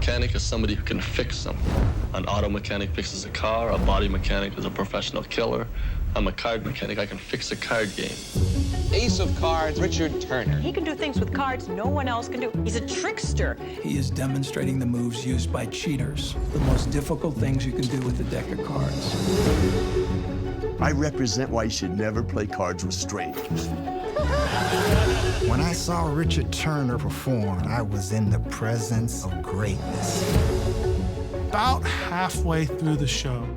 mechanic is somebody who can fix something. An auto mechanic fixes a car, a body mechanic is a professional killer. I'm a card mechanic, I can fix a card game. Ace of cards, Richard Turner. He can do things with cards no one else can do. He's a trickster. He is demonstrating the moves used by cheaters, the most difficult things you can do with a deck of cards. I represent why you should never play cards with strangers. When I saw Richard Turner perform, I was in the presence of greatness. About halfway through the show,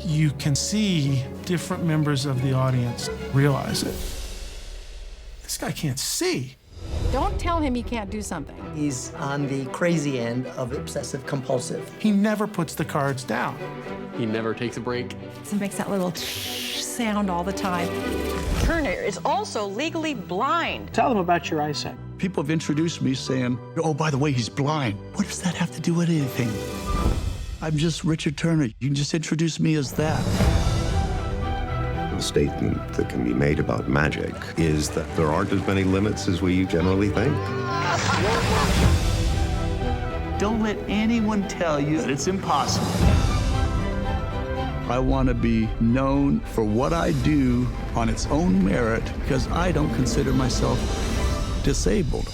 you can see different members of the audience realize it. This guy can't see. Don't tell him he can't do something. He's on the crazy end of obsessive compulsive. He never puts the cards down. He never takes a break. He makes that little sound all the time. Turner is also legally blind. Tell them about your eyesight. People have introduced me saying, oh, by the way, he's blind. What does that have to do with anything? I'm just Richard Turner. You can just introduce me as that. The statement that can be made about magic is that there aren't as many limits as we generally think. Don't let anyone tell you that it's impossible. I want to be known for what I do on its own merit because I don't consider myself disabled.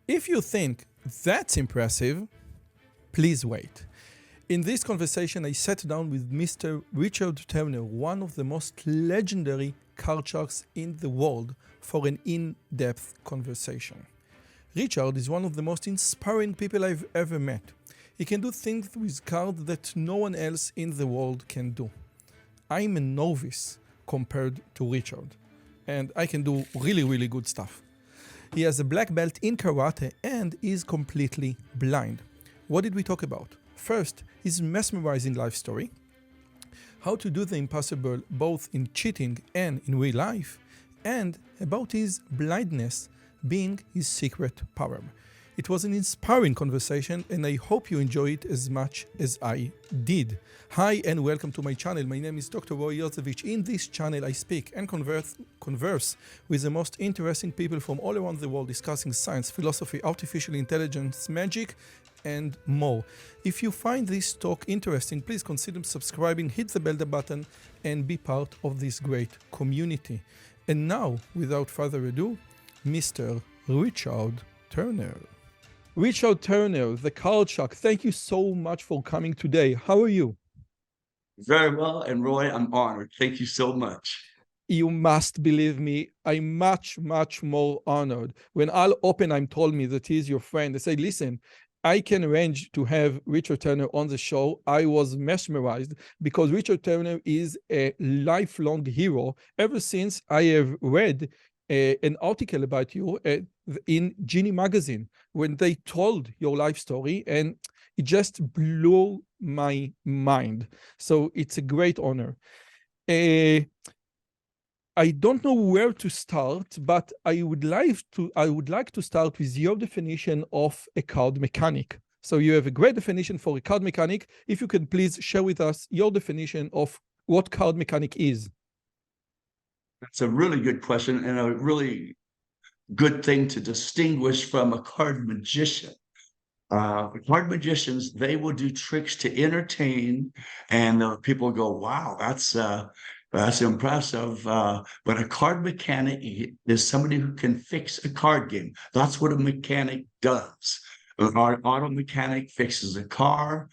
If you think that's impressive, please wait. In this conversation, I sat down with Mr. Richard Turner, one of the most legendary card sharks in the world, for an in-depth conversation. Richard is one of the most inspiring people I've ever met. He can do things with cards that no one else in the world can do. I'm a novice compared to Richard, and I can do really, really good stuff. He has a black belt in karate and is completely blind. What did we talk about? First, his mesmerizing life story, how to do the impossible both in cheating and in real life, and about his blindness being his secret power. It was an inspiring conversation and I hope you enjoy it as much as I did. Hi and welcome to my channel. My name is Dr. Roi Yozevitch. In this channel I speak and converse with the most interesting people from all around the world discussing science, philosophy, artificial intelligence, magic and more. If you find this talk interesting, please consider subscribing, hit the bell button and be part of this great community. And now, without further ado, Mr. Richard Turner. Richard Turner, the card shark, thank you so much for coming today. How are you? Very well, and Roy, I'm honored. Thank you so much. You must believe me, I'm much, much more honored. When Al Oppenheim told me that he's your friend, I said, listen, I can arrange to have Richard Turner on the show. I was mesmerized because Richard Turner is a lifelong hero ever since I have read an article about you in Genie magazine when they told your life story, and it just blew my mind. So it's a great honor. I don't know where to start, but I would like to start with your definition of a card mechanic. So you have a great definition for a card mechanic. If you can please share with us your definition of what card mechanic is. That's a really good question and a really good thing to distinguish from a card magician. Card magicians, they will do tricks to entertain, and people go, wow, that's impressive. But a card mechanic is somebody who can fix a card game. That's what a mechanic does. An auto mechanic fixes a car.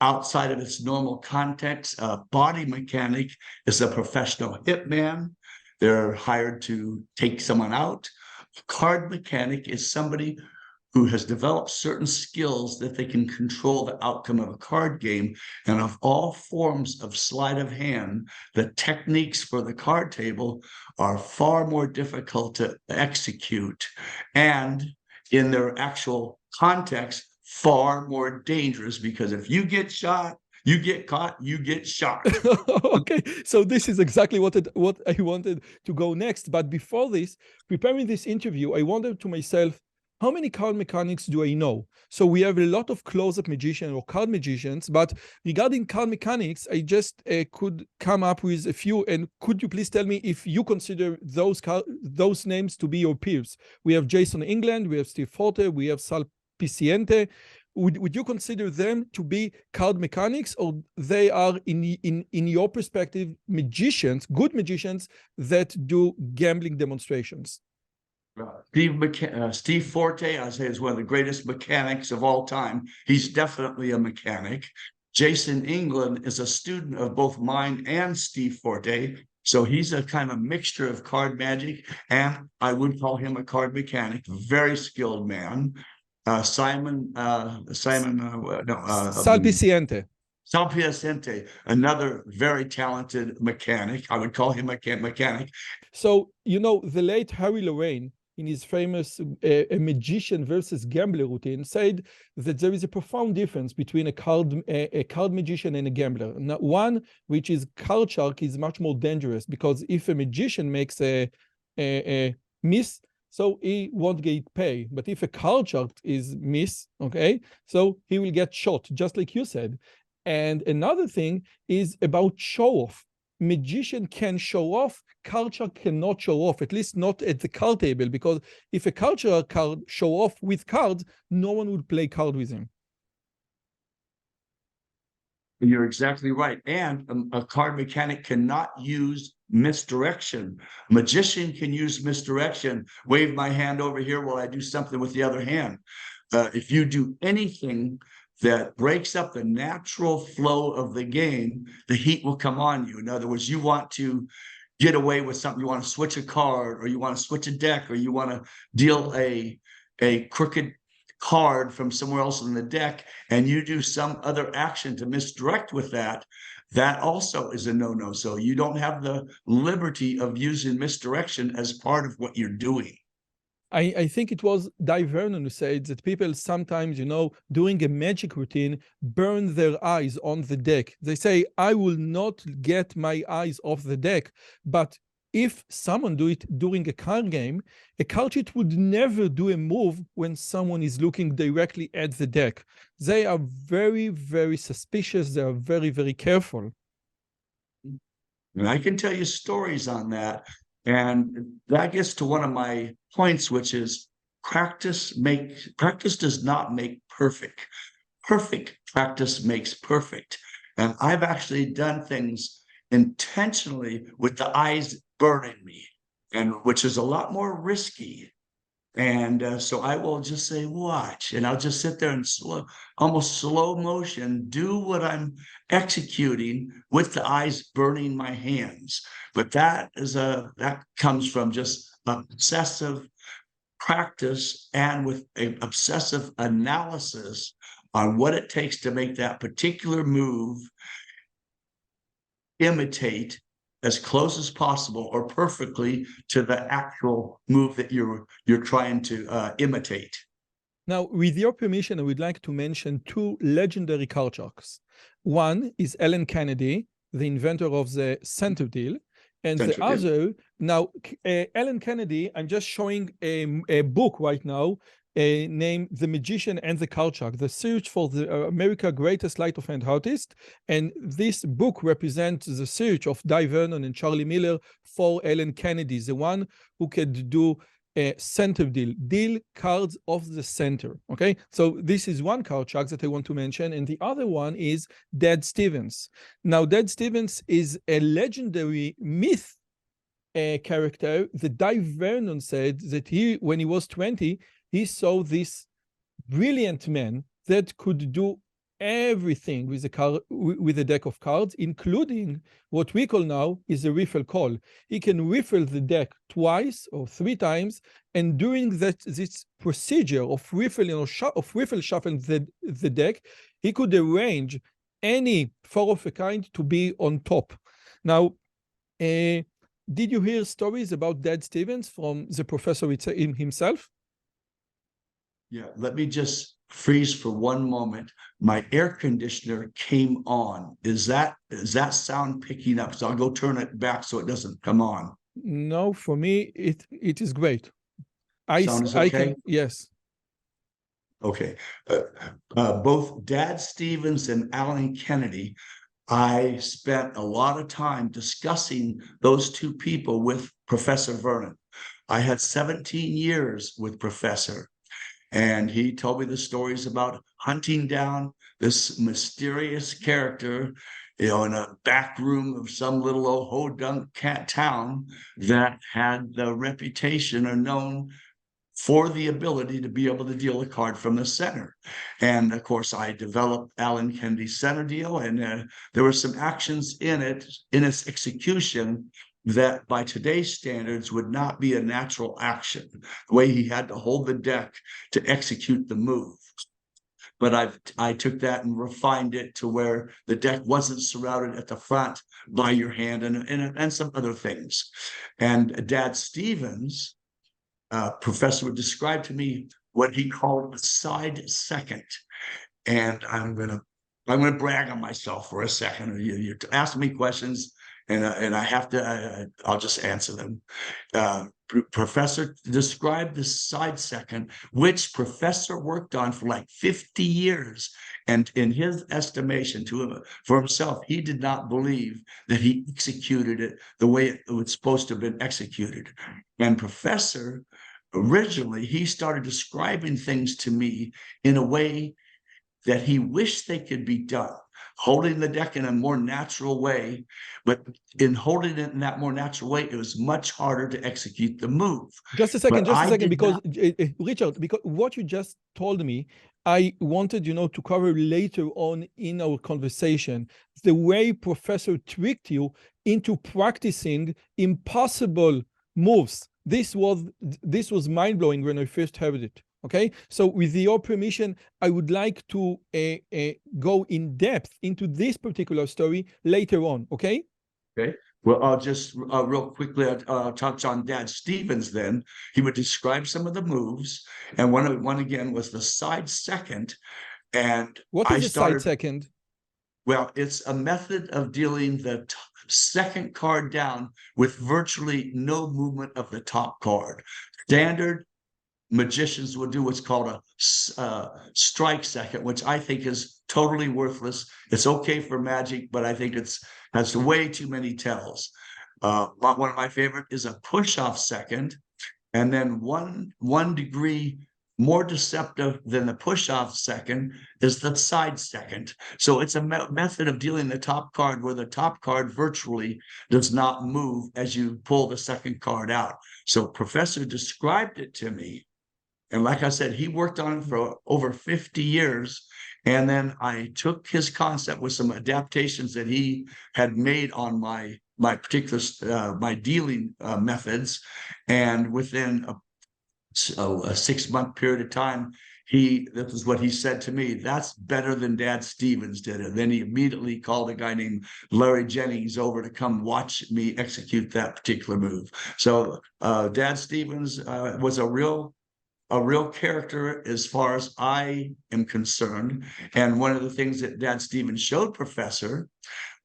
Outside of its normal context, a body mechanic is a professional hitman. They're hired to take someone out. A card mechanic is somebody who has developed certain skills that they can control the outcome of a card game. And of all forms of sleight of hand, the techniques for the card table are far more difficult to execute, and in their actual context, far more dangerous, because if you get shot, you get caught, you get shot. Okay, so this is exactly what I wanted to go next. But before this, preparing this interview, I wondered to myself, how many card mechanics do I know? So we have a lot of close-up magicians or card magicians, but regarding card mechanics, I just could come up with a few. And could you please tell me if you consider those names to be your peers? We have Jason England, we have Steve Forte, we have Sal Piciente. Would you consider them to be card mechanics, or they are in your perspective magicians, good magicians that do gambling demonstrations? Steve Forte, I say, is one of the greatest mechanics of all time. He's definitely a mechanic. Jason England is a student of both mine and Steve Forte. So he's a kind of mixture of card magic, and I would call him a card mechanic, very skilled man. Sal Piciente. Sal Piciente, another very talented mechanic. I would call him a mechanic. So, the late Harry Lorraine, in his famous a magician versus gambler routine, said that there is a profound difference between a card magician and a gambler. Now, one, which is card shark, is much more dangerous, because if a magician makes a miss, so he won't get paid. But if a card shark is miss, okay, so he will get shot, just like you said. And another thing is about show-off. Magician can show off, card shark cannot show off, at least not at the card table, because if a card shark card show off with cards, no one would play card with him. You're exactly right. And a card mechanic cannot use misdirection. A magician can use misdirection, wave my hand over here while I do something with the other hand. If you do anything that breaks up the natural flow of the game, the heat will come on you. In other words, you want to get away with something. You want to switch a card, or you want to switch a deck, or you want to deal a crooked card from somewhere else in the deck, and you do some other action to misdirect with that, that also is a no-no. So you don't have the liberty of using misdirection as part of what you're doing. I think it was Di Vernon who said that people sometimes, doing a magic routine, burn their eyes on the deck. They say, I will not get my eyes off the deck. But if someone do it during a card game, a card cheat would never do a move when someone is looking directly at the deck. They are very, very suspicious. They are very, very careful. And I can tell you stories on that. And that gets to one of my points, which is practice does not make perfect. Perfect practice makes perfect. And I've actually done things intentionally with the eyes burning me, and which is a lot more risky. And so I will just say, watch, and I'll just sit there and almost slow motion, do what I'm executing with the eyes burning my hands. But that comes from just obsessive practice and with an obsessive analysis on what it takes to make that particular move imitate as close as possible or perfectly to the actual move that you're trying to imitate. Now, with your permission, I would like to mention two legendary card sharks. One is Alan Kennedy, the inventor of the center deal, and the other, now, Alan Kennedy, I'm just showing a book right now named The Magician and the Card Shark, The Search for the America's Greatest Sleight of Hand Artist. And this book represents the search of Di Vernon and Charlie Miller for Alan Kennedy, the one who could do a center deal cards of the center. Okay, so this is one card shark that I want to mention, and the other one is Dad Stevens. Now, Dad Stevens is a legendary myth character. The Di Vernon said that when he was 20, he saw this brilliant man that could do everything with a deck of cards, including what we call now is a riffle call. He can riffle the deck twice or three times, and during this procedure of riffling or riffle shuffling the deck, he could arrange any four of a kind to be on top. Now, did you hear stories about Dad Stevens from the professor himself? Yeah, let me just freeze for one moment. My air conditioner came on. Is that sound picking up? So I'll go turn it back so it doesn't come on. No, for me it is great. Sound is okay? Yes. Okay. Both Dad Stevens and Alan Kennedy, I spent a lot of time discussing those two people with Professor Vernon. I had 17 years with Professor, and he told me the stories about hunting down this mysterious character, in a back room of some little old hodunk cat town that had the reputation or known for the ability to be able to deal a card from the center. And of course, I developed Alan Kennedy's center deal, and there were some actions in its execution that by today's standards would not be a natural action, the way he had to hold the deck to execute the move. But I took that and refined it to where the deck wasn't surrounded at the front by your hand and some other things. And Dad Stevens, Professor would describe to me what he called a side second. And I'm gonna brag on myself for a second. You're asking me questions, and I have to. I'll just answer them. Professor described the side second, which Professor worked on for like 50 years. And in his estimation, for himself, he did not believe that he executed it the way it was supposed to have been executed. And Professor, originally, he started describing things to me in a way that he wished they could be done, holding the deck in a more natural way. But in holding it in that more natural way, it was much harder to execute the move. Just a second, because not... Richard, because what you just told me, I wanted, to cover later on in our conversation, the way Professor tricked you into practicing impossible moves. This was mind-blowing when I first heard it. Okay, so with your permission, I would like to go in depth into this particular story later on. Okay. Okay. Well, I'll just real quickly touch on Dad Stevens. Then he would describe some of the moves, and one again was the side second. And what is the side second? Well, it's a method of dealing the second card down with virtually no movement of the top card. Standard magicians will do what's called a strike second, which I think is totally worthless. It's okay for magic, but I think has way too many tells. One of my favorite is a push-off second, and then one degree more deceptive than the push-off second is the side second. So it's a method of dealing the top card where the top card virtually does not move as you pull the second card out. So Professor described it to me. And like I said, he worked on it for over 50 years. And then I took his concept with some adaptations that he had made on my particular, my dealing methods. And within a 6-month period of time, this is what he said to me: "That's better than Dad Stevens did." And then he immediately called a guy named Larry Jennings over to come watch me execute that particular move. So Dad Stevens was a real character as far as I am concerned. And one of the things that Dad Stevens showed Professor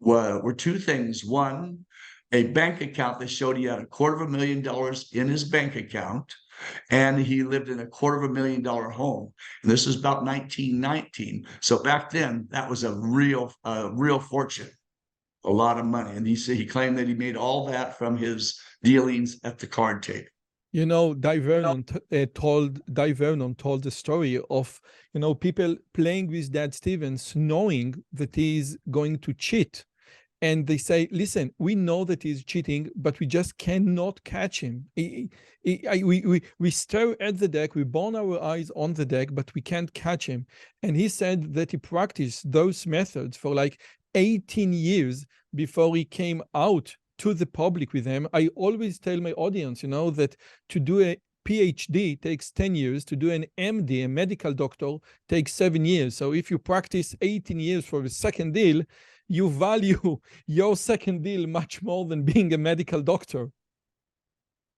were two things. One, a bank account that showed he had $250,000 in his bank account, and he lived in a $250,000 home. And this was about 1919. So back then, that was a real fortune, a lot of money. And he claimed that he made all that from his dealings at the card table. Dai Vernon told the story of, people playing with Dad Stevens, knowing that he's going to cheat. And they say, listen, we know that he's cheating, but we just cannot catch him. We stare at the deck, we burn our eyes on the deck, but we can't catch him. And he said that he practiced those methods for like 18 years before he came out to the public with them. I always tell my audience, that to do a PhD takes 10 years, to do an MD, a medical doctor, takes 7 years. So if you practice 18 years for the second deal, you value your second deal much more than being a medical doctor.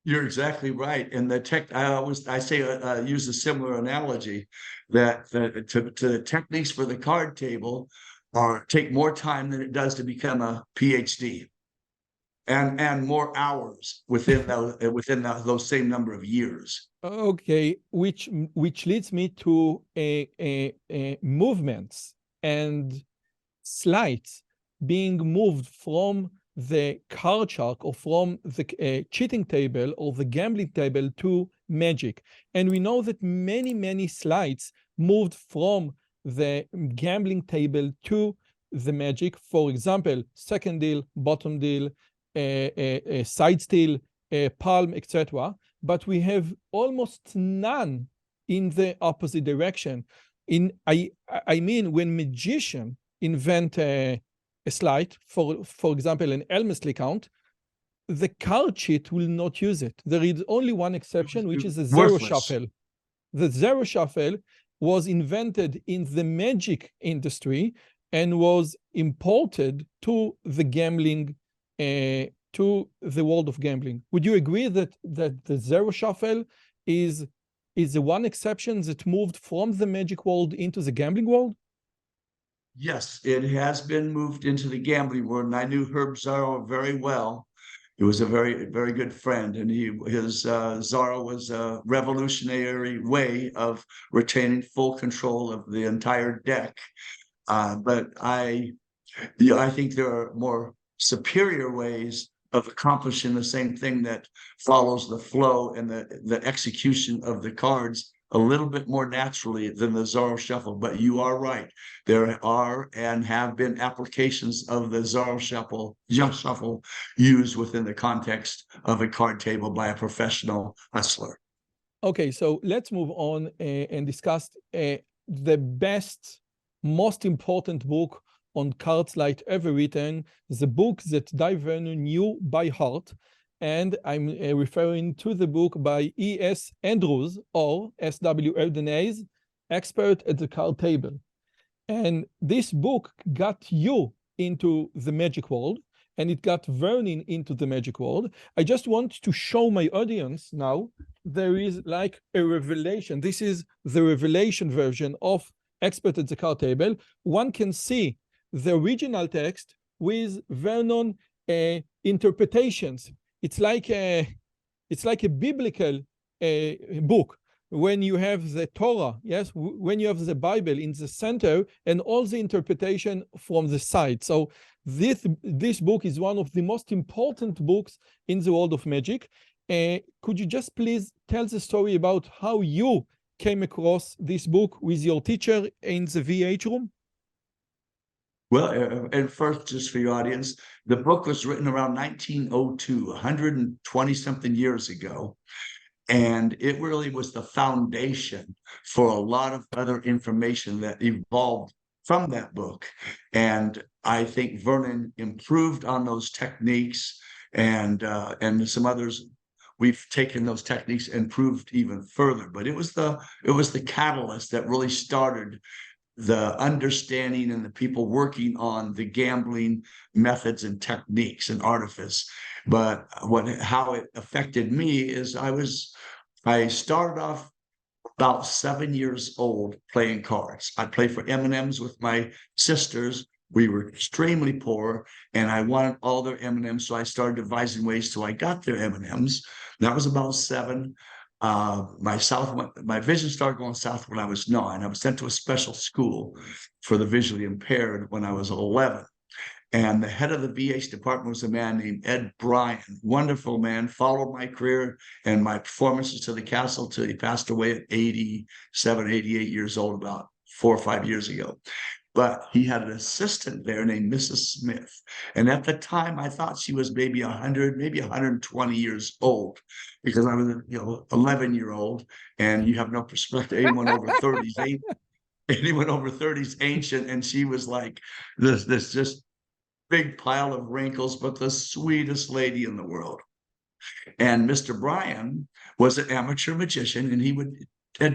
You're exactly right. And I use a similar analogy that the techniques for the card table take more time than it does to become a PhD. And more hours within those same number of years. Okay, which leads me to movements and slides being moved from the card shark or from the cheating table or the gambling table to magic. And we know that many slides moved from the gambling table to the magic. For example, second deal, bottom deal, side steal, palm, etc. But we have almost none in the opposite direction. I mean, when magician invent a slide, for example, an Elmsley count, the card cheat will not use it. There is only one exception, which is a zero shuffle. The zero shuffle was invented in the magic industry and was imported to the gambling, to the world of gambling. Would you agree that the zero shuffle is the one exception that moved from the magic world into the gambling world? Yes, it has been moved into the gambling world, and I knew Herb Zarro very well. He was a very good friend, and his Zarro was a revolutionary way of retaining full control of the entire deck. But I think there are more superior ways of accomplishing the same thing that follows the flow and the execution of the cards a little bit more naturally than the Zorro Shuffle. But you are right. There are and have been applications of the Zorro Shuffle used within the context of a card table by a professional hustler. Okay, so let's move on and discuss the best, most important book on card slide ever written, the book that Dai Vernon knew by heart. And I'm referring to the book by E.S. Andrews, or S.W. Erdenez, Expert at the Card Table. And this book got you into the magic world, and it got Vernon into the magic world. I just want to show my audience now, there is like a revelation. This is the revelation version of Expert at the Card Table. One can see the original text with Vernon interpretations. It's like a biblical book. When you have the Torah, yes, when you have the Bible in the center and all the interpretation from the side. So this book is one of the most important books in the world of magic. Could you just please tell the story about how you came across this book with your teacher in the VH room? Well, and first, just for your audience, the book was written around 1902, 120-something years ago. And it really was the foundation for a lot of other information that evolved from that book. And I think Vernon improved on those techniques, and some others. We've taken those techniques and improved even further. But it was the catalyst that really started the understanding and the people working on the gambling methods and techniques and artifice. But how it affected me is I started off about 7 years old playing cards. I played for M&Ms with my sisters. We were extremely poor, and I wanted all their M&Ms, so I started devising ways till I got their M&Ms. That was about 7. My vision started going south when I was 9. I was sent to a special school for the visually impaired when I was 11. And the head of the VH department was a man named Ed Bryan, wonderful man, followed my career and my performances to the castle till he passed away at 87, 88 years old, about 4 or 5 years ago. But he had an assistant there named Mrs. Smith. And at the time, I thought she was maybe 100, maybe 120 years old, because I was, 11-year-old, and you have no perspective. Anyone over 30 is ancient, and she was like this just big pile of wrinkles, but the sweetest lady in the world. And Mr. Bryan was an amateur magician, and he would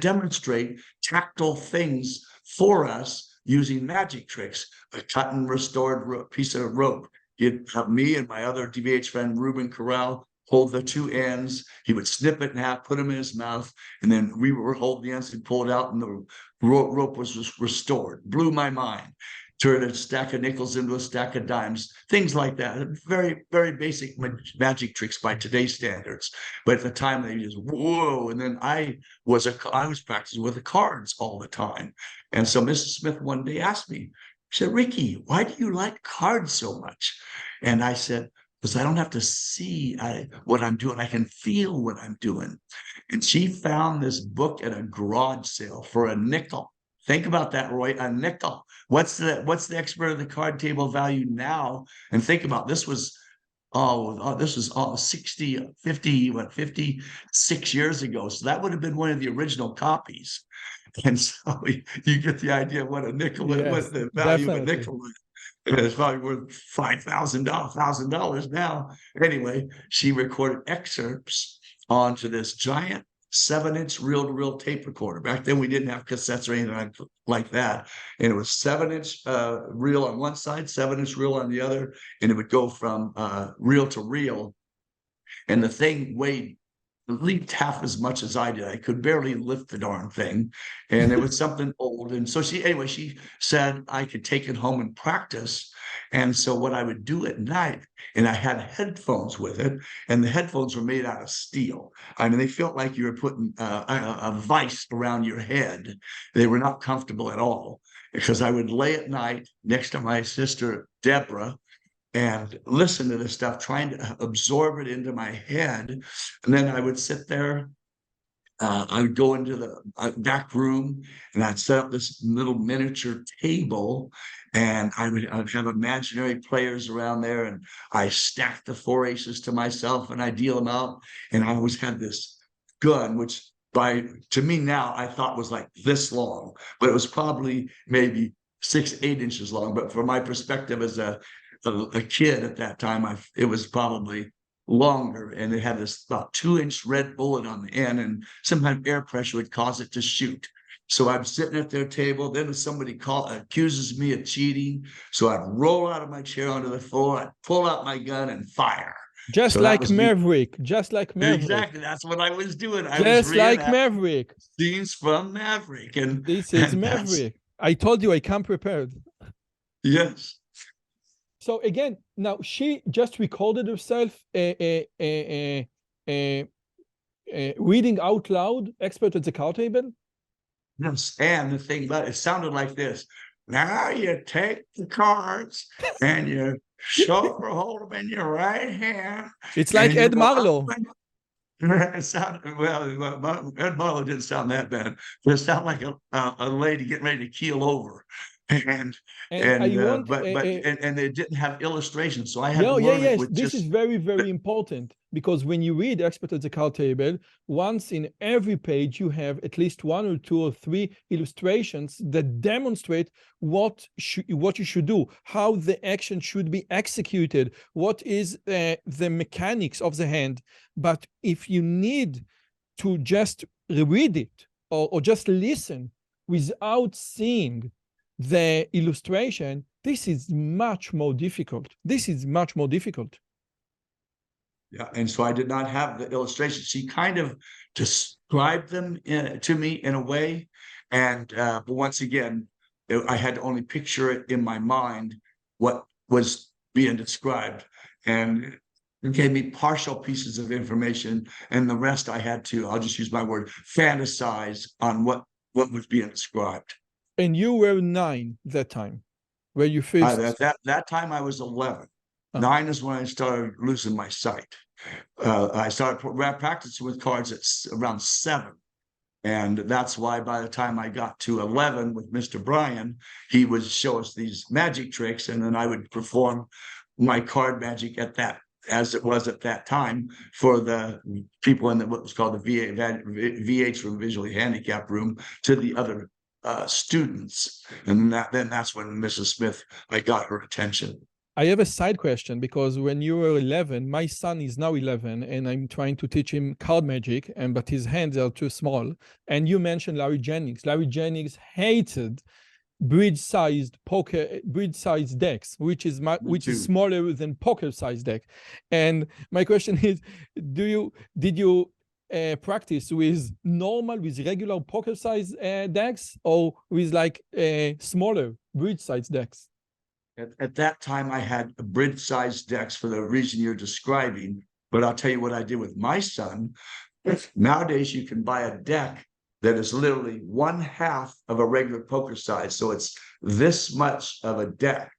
demonstrate tactile things for us using magic tricks, a cut and restored piece of rope. He'd have me and my other DVH friend, Ruben Corral, hold the 2 ends. He would snip it in half, put them in his mouth, and then we would hold the ends and pull it out, and the rope was just restored. Blew my mind. turn a stack of nickels into a stack of dimes, things like that. Very, very basic magic tricks by today's standards. But at the time, they just, whoa. And then I was practicing with the cards all the time. And so Mrs. Smith one day asked me, she said, Ricky, why do you like cards so much? And I said, because I don't have to see what I'm doing. I can feel what I'm doing. And she found this book at a garage sale for a nickel. Think about that, Roy, a nickel. What's the expert of the card table value now? And think about this was 56 years ago. So that would have been one of the original copies. And so you get the idea of what a nickel, what the value of a nickel is. It's probably worth $1,000 now. Anyway, she recorded excerpts onto this giant 7-inch reel-to-reel tape recorder. Back then, we didn't have cassettes or anything like that. And it was 7-inch reel on one side, 7-inch reel on the other, and it would go from reel to reel. And the thing weighed at least half as much as I did. I could barely lift the darn thing. And it was something old. And so she said I could take it home and practice. And so what I would do at night, and I had headphones with it, and the headphones were made out of steel. I mean, they felt like you were putting a vice around your head. They were not comfortable at all, because I would lay at night next to my sister, Deborah, and listen to this stuff, trying to absorb it into my head. And then I would sit there. I would go into the back room, and I'd set up this little miniature table, and I'd have imaginary players around there, and I stacked the 4 aces to myself, and I deal them out. And I always had this gun, which to me now I thought was like this long, but it was probably maybe 6-8 inches long. But from my perspective as a kid at that time, it was probably longer, and it had this about 2-inch red bullet on the end, and sometimes air pressure would cause it to shoot. So I'm sitting at their table. Then somebody accuses me of cheating, so I'd roll out of my chair onto the floor, I'd pull out my gun and fire. Just like Maverick. Exactly, that's what I was doing. Just like Maverick. Scenes from Maverick, and this is Maverick. I told you I come prepared. Yes. So again, now she just recorded herself reading out loud, expert at the card table. Yes, and the thing about it sounded like this. Now you take the cards and you hold them in your right hand. It's like Ed Marlowe. It sounded, well, Ed Marlowe didn't sound that bad. It sounded like a lady getting ready to keel over. And they didn't have illustrations, so I had to learn it with this is very, very important, because when you read Expert at the Card Table, once in every page you have at least 1 or 2 or 3 illustrations that demonstrate what you should do, how the action should be executed, what is the mechanics of the hand. But if you need to just read it or just listen without seeing the illustration, this is much more difficult. Yeah, and so I did not have the illustration. She kind of described them to me in a way, and but once again, I had to only picture it in my mind what was being described, and it gave me partial pieces of information, and the rest I had to, I'll just use my word, fantasize on what was being described. And you were 9 that time, where you first... that time I was 11. 9 is when I started losing my sight. I started practicing with cards at around 7. And that's why by the time I got to 11 with Mr. Bryan, he would show us these magic tricks, and then I would perform my card magic as it was at that time for the people in what was called the VH room, visually handicapped room, to the other students. And then that's when Mrs. Smith, I got her attention. I have a side question, because when you were 11, my son is now 11, and I'm trying to teach him card magic, but his hands are too small. And you mentioned Larry Jennings. Larry Jennings hated bridge-sized decks, which is smaller than poker-sized deck. And my question is, did you practice with regular poker-sized decks, or with like smaller bridge-sized decks? At that time, I had bridge-sized decks for the reason you're describing. But I'll tell you what I did with my son. Nowadays, you can buy a deck that is literally 1/2 of a regular poker size. So it's this much of a deck.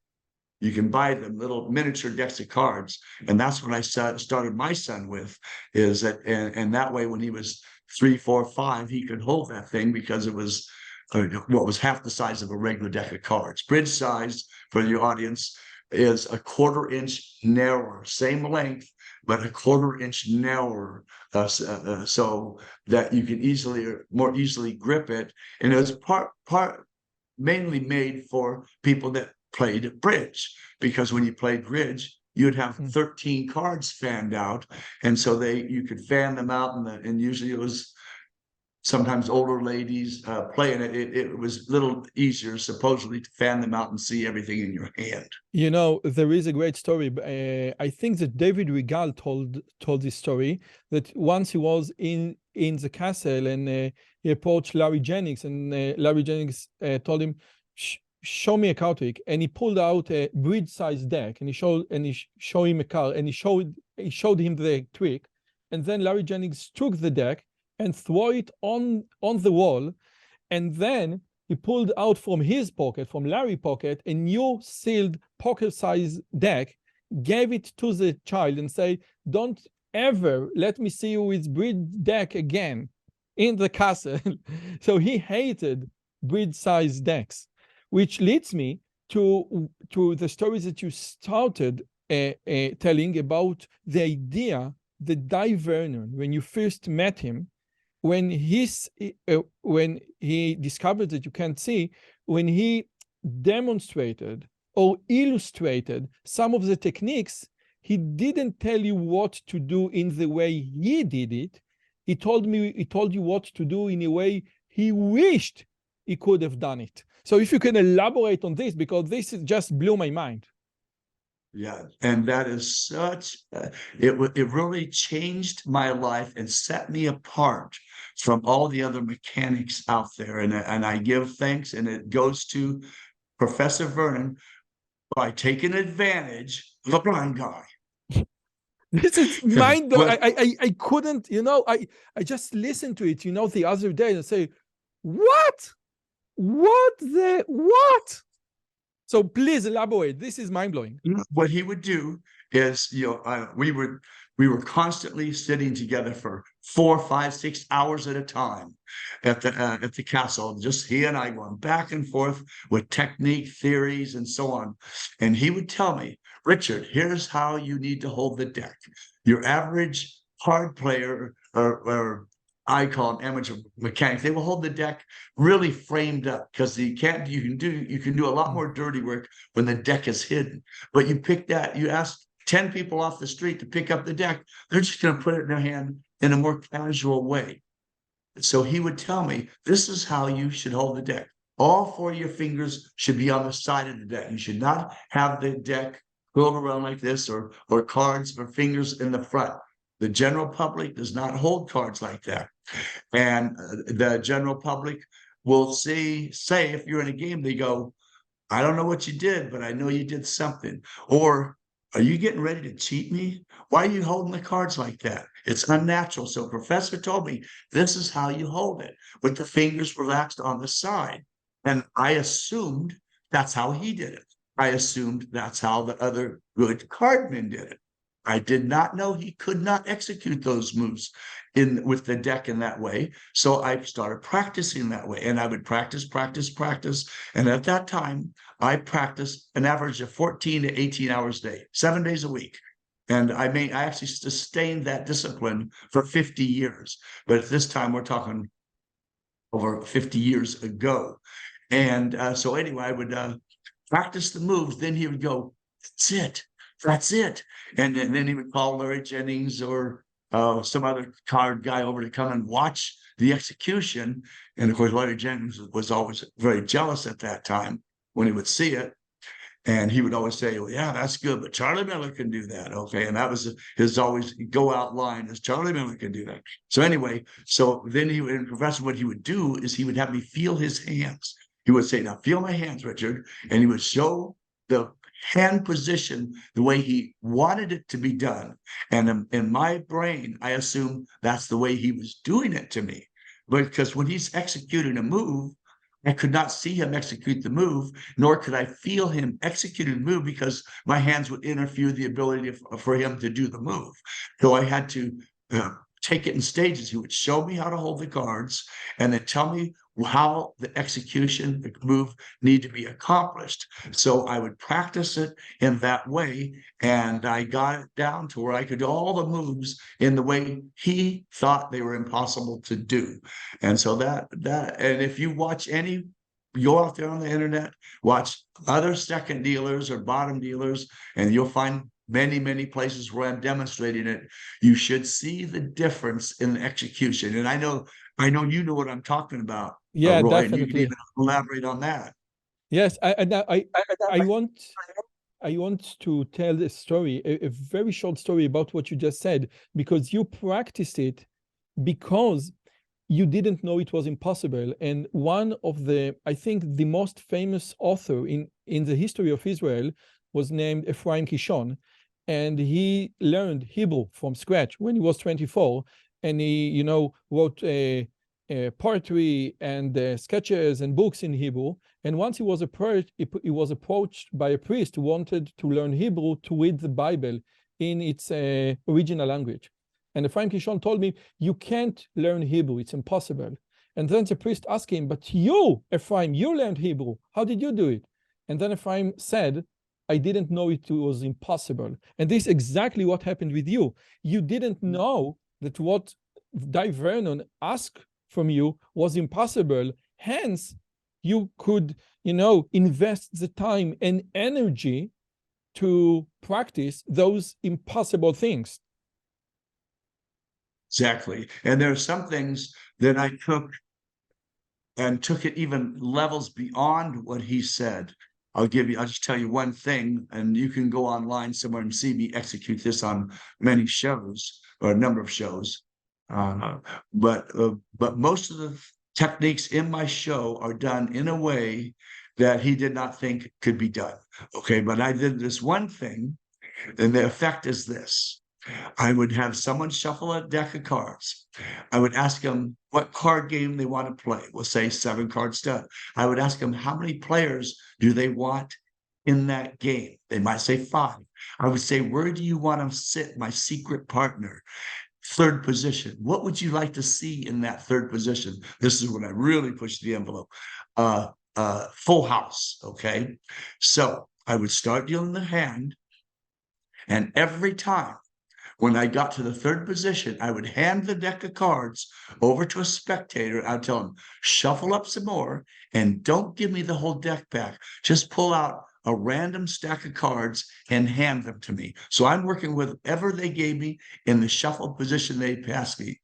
You can buy them little miniature decks of cards. And that's what I started my son with, is that, and that way when he was 3, 4, 5, he could hold that thing because it was what was half the size of a regular deck of cards. Bridge size, for your audience, is a 1/4 inch narrower, same length, but a 1/4 inch narrower, so that you can more easily grip it. And it was mainly made for people that played bridge, because when you played bridge, you'd have 13 cards fanned out, and so you could fan them out, and usually it was sometimes older ladies playing it. It was a little easier, supposedly, to fan them out and see everything in your hand. You know, there is a great story. I think that David Regal told this story, that once he was in the castle and he approached Larry Jennings, and Larry Jennings told him, show me a card trick, and he pulled out a bridge-sized deck, and he showed him a card, and he showed him the trick, and then Larry Jennings took the deck and threw it on the wall, and then he pulled out from Larry's pocket, a new sealed poker-sized deck, gave it to the child, and said, "Don't ever let me see you with bridge deck again in the castle." So he hated bridge-sized decks. Which leads me to the stories that you started telling about the idea that Dai Vernon, when you first met him, when he discovered that you can't see, when he demonstrated or illustrated some of the techniques, he didn't tell you what to do in the way he did it. He told you what to do in a way he wished he could have done it. So if you can elaborate on this, because this just blew my mind. Yeah, and that is such, it really changed my life and set me apart from all the other mechanics out there. And I give thanks, and it goes to Professor Vernon by taking advantage of a blind guy. This is mind blowing. I couldn't, I just listened to it, the other day and say, what? What? So please elaborate. This is mind-blowing. What he would do is, we were constantly sitting together for 4, 5, 6 hours at a time at the castle, just he and I going back and forth with technique, theories, and so on. And he would tell me, "Richard, here's how you need to hold the deck. Your average card player or I call them amateur mechanics, they will hold the deck really framed up, because you can do a lot more dirty work when the deck is hidden. But you ask 10 people off the street to pick up the deck, they're just going to put it in their hand in a more casual way." So he would tell me, this is how you should hold the deck. All 4 of your fingers should be on the side of the deck. You should not have the deck curled around like this, or cards or fingers in the front. The general public does not hold cards like that. And the general public will say, if you're in a game, they go, "I don't know what you did, but I know you did something." Or, "Are you getting ready to cheat me? Why are you holding the cards like that? It's unnatural." So Professor told me, this is how you hold it, with the fingers relaxed on the side. And I assumed that's how he did it. I assumed that's how the other good cardmen did it. I did not know he could not execute those moves with the deck in that way. So I started practicing that way, and I would practice. And at that time, I practiced an average of 14 to 18 hours a day, 7 days a week. And I actually sustained that discipline for 50 years. But at this time, we're talking over 50 years ago. And so anyway, I would practice the moves. Then he would go, "That's it." And then he would call Larry Jennings or some other card guy over to come and watch the execution. And of course, Larry Jennings was always very jealous at that time when he would see it. And he would always say, "Well, yeah, that's good, but Charlie Miller can do that." Okay. And that was his always go out line, is Charlie Miller can do that. So anyway, then Professor, what he would do is he would have me feel his hands. He would say, "Now feel my hands, Richard." And he would show hand position the way he wanted it to be done. And in my brain, I assume that's the way he was doing it to me. Because when he's executing a move, I could not see him execute the move, nor could I feel him executing the move because my hands would interfere the ability for him to do the move. So I had to take it in stages. He would show me how to hold the cards and then tell me how the execution, the move need to be accomplished. So I would practice it in that way. And I got it down to where I could do all the moves in the way he thought they were impossible to do. And so and if you watch go out there on the internet, watch other second dealers or bottom dealers, and you'll find many places where I'm demonstrating it. You should see the difference in the execution. And I know you know what I'm talking about. Yeah, Roy, definitely. and you can even elaborate on that. Yes, I want to tell a story, a very short story about what you just said, because you practiced it because you didn't know it was impossible. And one of I think the most famous author in the history of Israel was named Ephraim Kishon. And he learned Hebrew from scratch when he was 24. And he, wrote poetry and sketches and books in Hebrew. And once he was approached by a priest who wanted to learn Hebrew to read the Bible in its original language. And Ephraim Kishon told me, you can't learn Hebrew, it's impossible. And then the priest asked him, but you, Ephraim, you learned Hebrew. How did you do it? And then Ephraim said, I didn't know it was impossible. And this is exactly what happened with you. You didn't know that what Dai Vernon asked from you was impossible. Hence, you could, invest the time and energy to practice those impossible things. Exactly. And there are some things that I took it even levels beyond what he said. I'll just tell you one thing, and you can go online somewhere and see me execute this on many shows or a number of shows. But most of the techniques in my show are done in a way that he did not think could be done. Okay, but I did this one thing, and the effect is this. I would have someone shuffle a deck of cards. I would ask them what card game they want to play. We'll say 7-card stud. I would ask them how many players do they want in that game. They might say 5. I would say, where do you want to sit, my secret partner? 3rd position. What would you like to see in that 3rd position? This is when I really push the envelope. Full house, okay? So I would start dealing the hand, and every time when I got to the 3rd position, I would hand the deck of cards over to a spectator. I'd tell him, shuffle up some more and don't give me the whole deck back. Just pull out a random stack of cards and hand them to me. So I'm working with whatever they gave me in the shuffle position they passed me.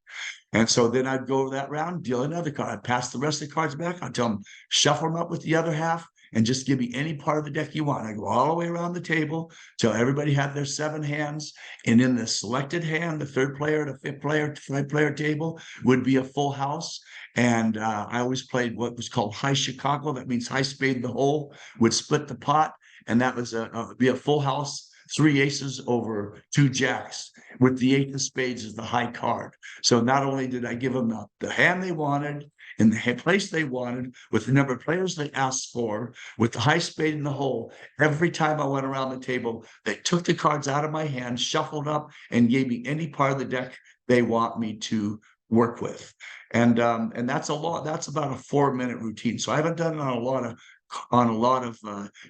And so then I'd go that round, deal another card. I'd pass the rest of the cards back. I'd tell them, shuffle them up with the other half and just give me any part of the deck you want. I go all the way around the table till everybody had their 7 hands. And in the selected hand, the 3rd player, the 5th player, 5-player table would be a full house. And I always played what was called high Chicago. That means high spade in the hole, would split the pot. And that was be a full house, 3 aces over 2 jacks, with the 8 of spades as the high card. So not only did I give them the hand they wanted, in the place they wanted, with the number of players they asked for, with the high spade in the hole, every time I went around the table, they took the cards out of my hand, shuffled up, and gave me any part of the deck they want me to work with. And that's a lot. That's about a 4-minute routine. So I haven't done it on a lot of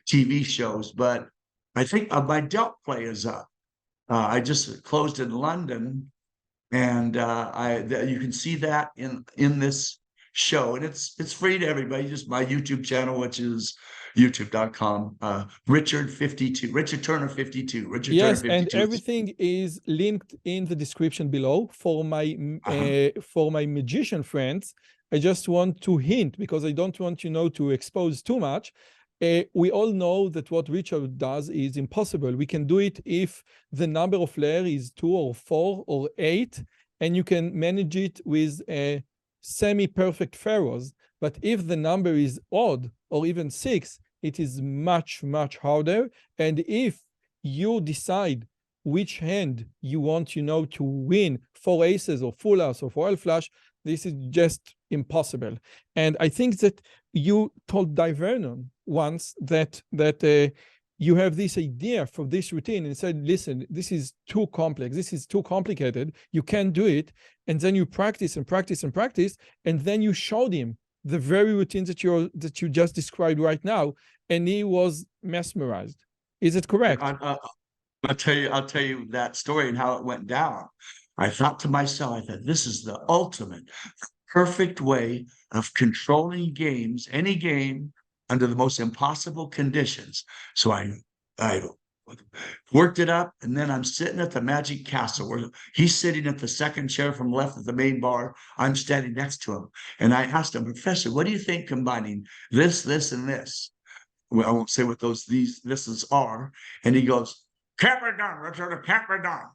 TV shows, but I think my dealt play is up. I just closed in London, and you can see that in this show, and it's free to everybody. Just my YouTube channel, which is youtube.com, Richard Turner 52. Richard Yes, Turner 52. and everything is linked in the description below. For my magician friends, I just want to hint, because I don't want to expose too much. We all know that what Richard does is impossible. We can do it if the number of layers is 2 or 4 or 8, and you can manage it with semi-perfect pharaohs. But if the number is odd or even 6, it is much, much harder. And if you decide which hand you want, you know, to win, four aces or full house or royal flush, this is just impossible. And I think that you told Di Vernon once that you have this idea for this routine and said, listen, this is too complex, this is too complicated, you can't do it. And then you practice and practice and practice, and then you showed him the very routine that you just described right now, and he was mesmerized. Is it correct? I'll tell you that story and how it went down. I thought to myself, I thought, this is the ultimate, perfect way of controlling games, any game, under the most impossible conditions. So I worked it up, and then I'm sitting at the Magic Castle where he's sitting at the second chair from left at the main bar. I'm standing next to him, and I asked him, Professor, what do you think combining this, and this? Well, I won't say what thises are. And he goes, can't be done, Richard, it can't be done.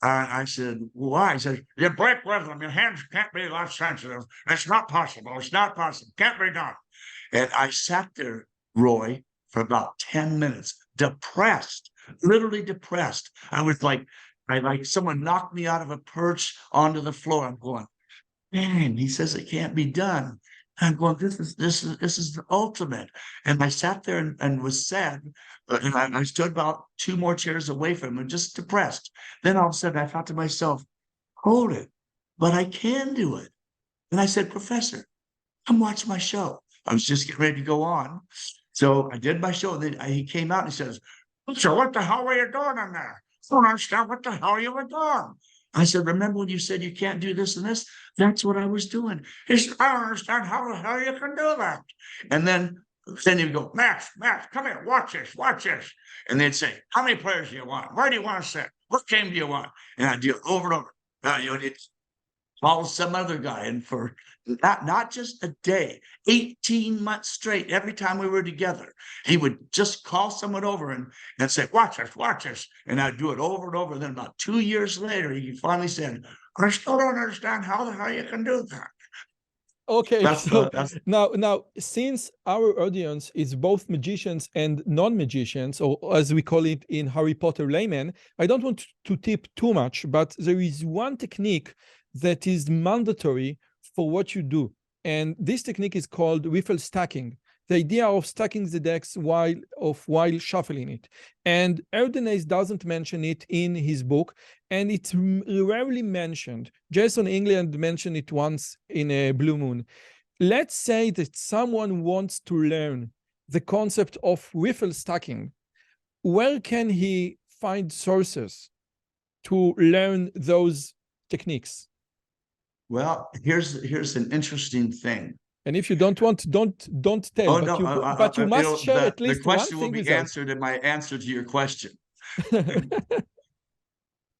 I said, why? He said, you break rhythm, your hands can't be that sensitive. It's not possible, can't be done. And I sat there, Roy, for about 10 minutes, depressed, literally depressed. I was like someone knocked me out of a perch onto the floor. I'm going, man, he says it can't be done. I'm going, this is the ultimate. And I sat there and was sad. And I stood about 2 more chairs away from him and just depressed. Then all of a sudden I thought to myself, hold it, but I can do it. And I said, Professor, come watch my show. I was just getting ready to go on. So I did my show. And then he came out and he says, so what the hell were you doing in there? I don't understand what the hell you were doing. I said, remember when you said you can't do this and this? That's what I was doing. He said, I don't understand how the hell you can do that. And then he'd go, Max, come here, watch this. And they'd say, how many players do you want? Where do you want to sit? What game do you want? And I'd do it over and over. It's call some other guy. And for not just a day, 18 months straight, every time we were together, he would just call someone over and say, watch this. And I'd do it over and over. And then about 2 years later, he finally said, I still don't understand how the hell you can do that. Okay, now since our audience is both magicians and non-magicians, or as we call it in Harry Potter layman, I don't want to tip too much, but there is one technique that is mandatory for what you do. And this technique is called wiffle stacking, the idea of stacking the decks while shuffling it. And Erdenes doesn't mention it in his book, and it's rarely mentioned. Jason England mentioned it once in a Blue Moon. Let's say that someone wants to learn the concept of wiffle stacking. Where can he find sources to learn those techniques? Well, here's an interesting thing. And if you don't want, don't tell. Oh, no, but you must share at least the question one will thing be answered in my answer to your question.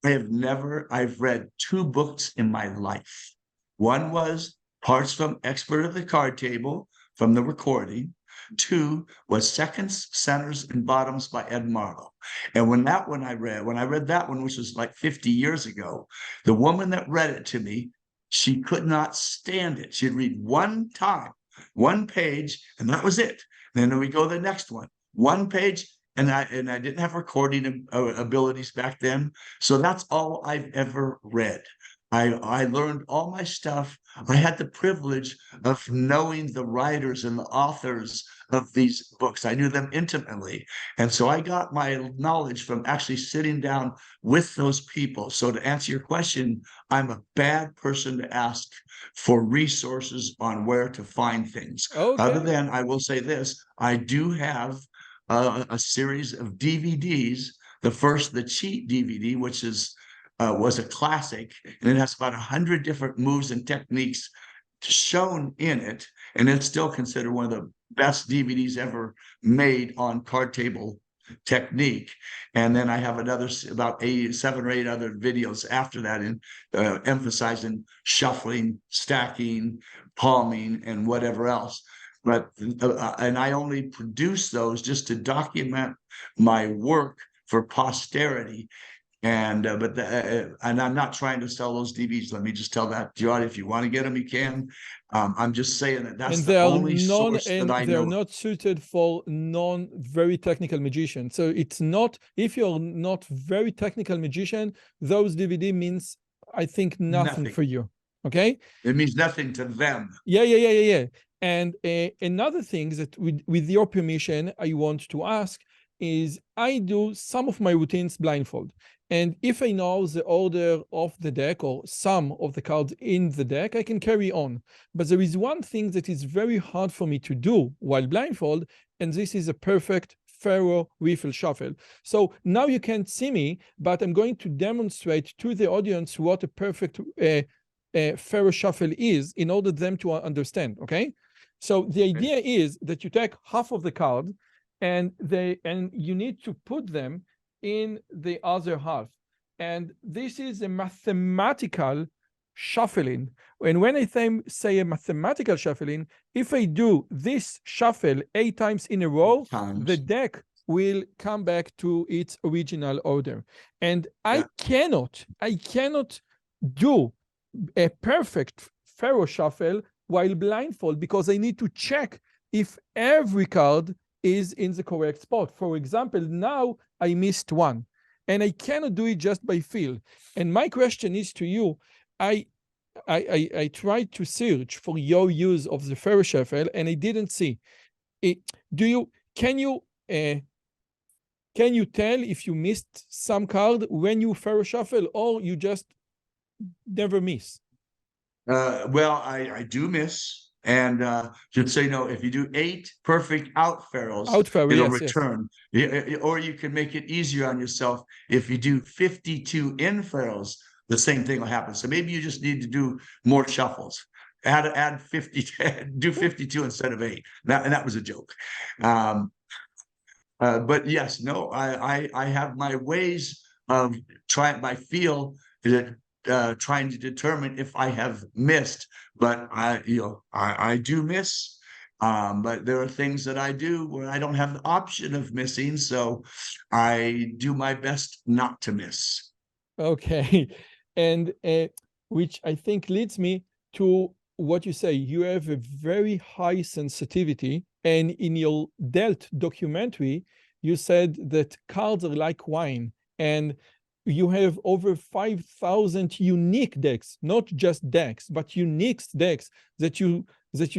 I've read 2 books in my life. One was Parts from Expert of the Card Table from the recording. 2 was Seconds, Centers, and Bottoms by Ed Marlowe. And when I read that one, which was like 50 years ago, the woman that read it to me, she could not stand it. She'd read one time, 1 page, and that was it. Then we go to the next one page, and I didn't have recording abilities back then. So that's all I've ever read. I learned all my stuff. I had the privilege of knowing the writers and the authors of these books. I knew them intimately. And so I got my knowledge from actually sitting down with those people. So to answer your question, I'm a bad person to ask for resources on where to find things. Okay. Other than, I will say this, I do have a series of DVDs. The Cheat DVD, which was a classic, and it has about 100 different moves and techniques shown in it, and it's still considered one of the best DVDs ever made on card table technique. And then I have about 7 or 8 other videos after that in emphasizing shuffling, stacking, palming, and whatever else. But and I only produce those just to document my work for posterity. And I'm not trying to sell those DVDs. Let me just tell that, Jod, if you want to get them, you can. I'm just saying that that's And the only source that I they are know. not suited for non very technical magicians. So it's not, if you're not very technical magician, those DVD means, I think, nothing for you. Okay. It means nothing to them. Yeah. And another thing that with your permission, I want to ask is I do some of my routines blindfold. And if I know the order of the deck or some of the cards in the deck, I can carry on. But there is one thing that is very hard for me to do while blindfold, and this is a perfect Pharaoh Riffle shuffle. So now you can't see me, but I'm going to demonstrate to the audience what a perfect Pharaoh shuffle is in order for them to understand, okay? So the idea is that you take half of the card and you need to put them in the other half. And this is a mathematical shuffling. And when I say a mathematical shuffling, if I do this shuffle 8 times in a row, the deck will come back to its original order. And I cannot do a perfect Pharaoh shuffle while blindfold because I need to check if every card is in the correct spot. For example, now I missed one and I cannot do it just by feel. And my question is to you, I tried to search for your use of the Pharaoh shuffle and I didn't see it. Can you tell if you missed some card when you Pharaoh shuffle or you just never miss? Well, I do miss. And should say, no, if you do 8 perfect out Pharaohs, it'll return. Yes. Or you can make it easier on yourself. If you do 52 in Pharaohs, the same thing will happen. So maybe you just need to do more shuffles. Add 50, do 52 instead of 8. And that was a joke. But yes, no, I have my ways of trying by feel that trying to determine if I have missed, but I do miss. But there are things that I do where I don't have the option of missing, so I do my best not to miss. Okay, and which I think leads me to what you say. You have a very high sensitivity, and in your Dealt documentary, you said that cards are like wine, and you have over 5,000 unique decks, not just decks, but unique decks that you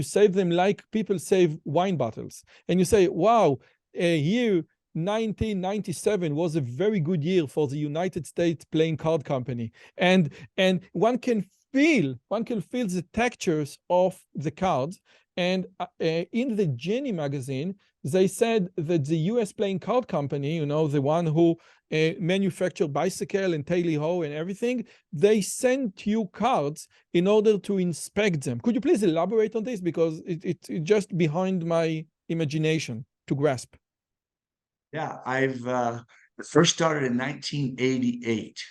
save them like people save wine bottles. And you say, wow, year 1997 was a very good year for the United States Playing Card Company. And one can feel the textures of the cards. And in the Jenny magazine, they said that the US Playing Card Company, the one who manufacture bicycle and tally-ho and everything, they sent you cards in order to inspect them. Could you please elaborate on this? Because it's just behind my imagination to grasp. Yeah, I've first started in 1988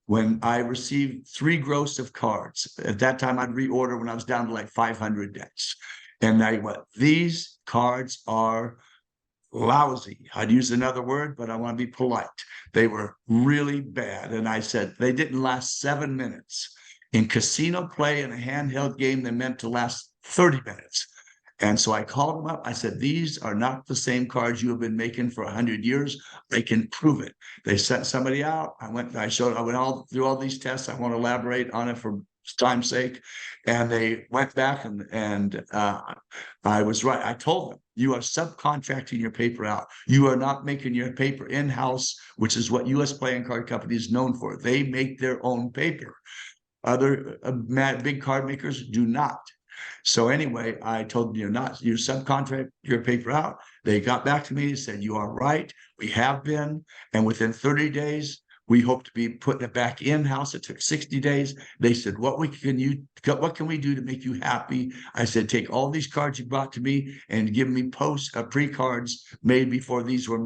when I received 3 gross of cards. At that time, I'd reorder when I was down to like 500 decks. And I went, these cards are lousy. I'd use another word, but I want to be polite. They were really bad. And I said, they didn't last 7 minutes. In casino play and a handheld game, they meant to last 30 minutes. And so I called them up. I said, these are not the same cards you have been making for 100 years. I can prove it. They sent somebody out. I went all through all these tests. I won't elaborate on it for time's sake. And they went back and I was right. I told them, you are subcontracting your paper out. You are not making your paper in-house, which is what U.S. Playing Card Company is known for. They make their own paper. Other big card makers do not. So anyway, I told them, you subcontract your paper out. They got back to me and said, you are right. We have been. And within 30 days, we hope to be putting it back in-house. It took 60 days. They said, what can we do to make you happy? I said, take all these cards you brought to me and give me pre-cards made before these were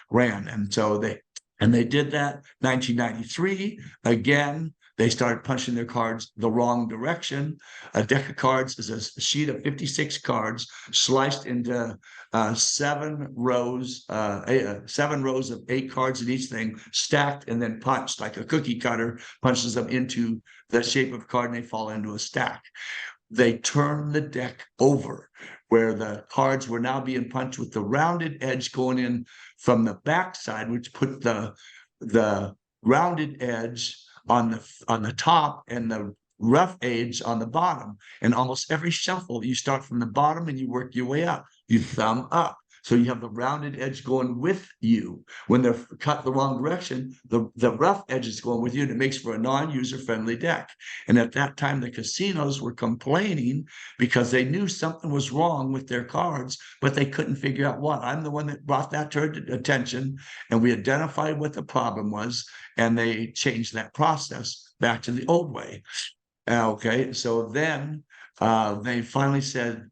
ran. And so they did that. 1993, again, they started punching their cards the wrong direction. A deck of cards is a sheet of 56 cards sliced into 7 rows, 7 rows of 8 cards in each thing, stacked and then punched like a cookie cutter punches them into the shape of a card, and they fall into a stack. They turn the deck over where the cards were now being punched with the rounded edge going in from the backside, which put the rounded edge on the top and the rough edge on the bottom. And almost every shuffle, you start from the bottom and you work your way up. You thumb up. So you have the rounded edge going with you. When they're cut the wrong direction, the rough edge is going with you, and it makes for a non-user friendly deck. And at that time, the casinos were complaining because they knew something was wrong with their cards, but they couldn't figure out what. I'm the one that brought that to attention, and we identified what the problem was, and they changed that process back to the old way. Okay, so then they finally said,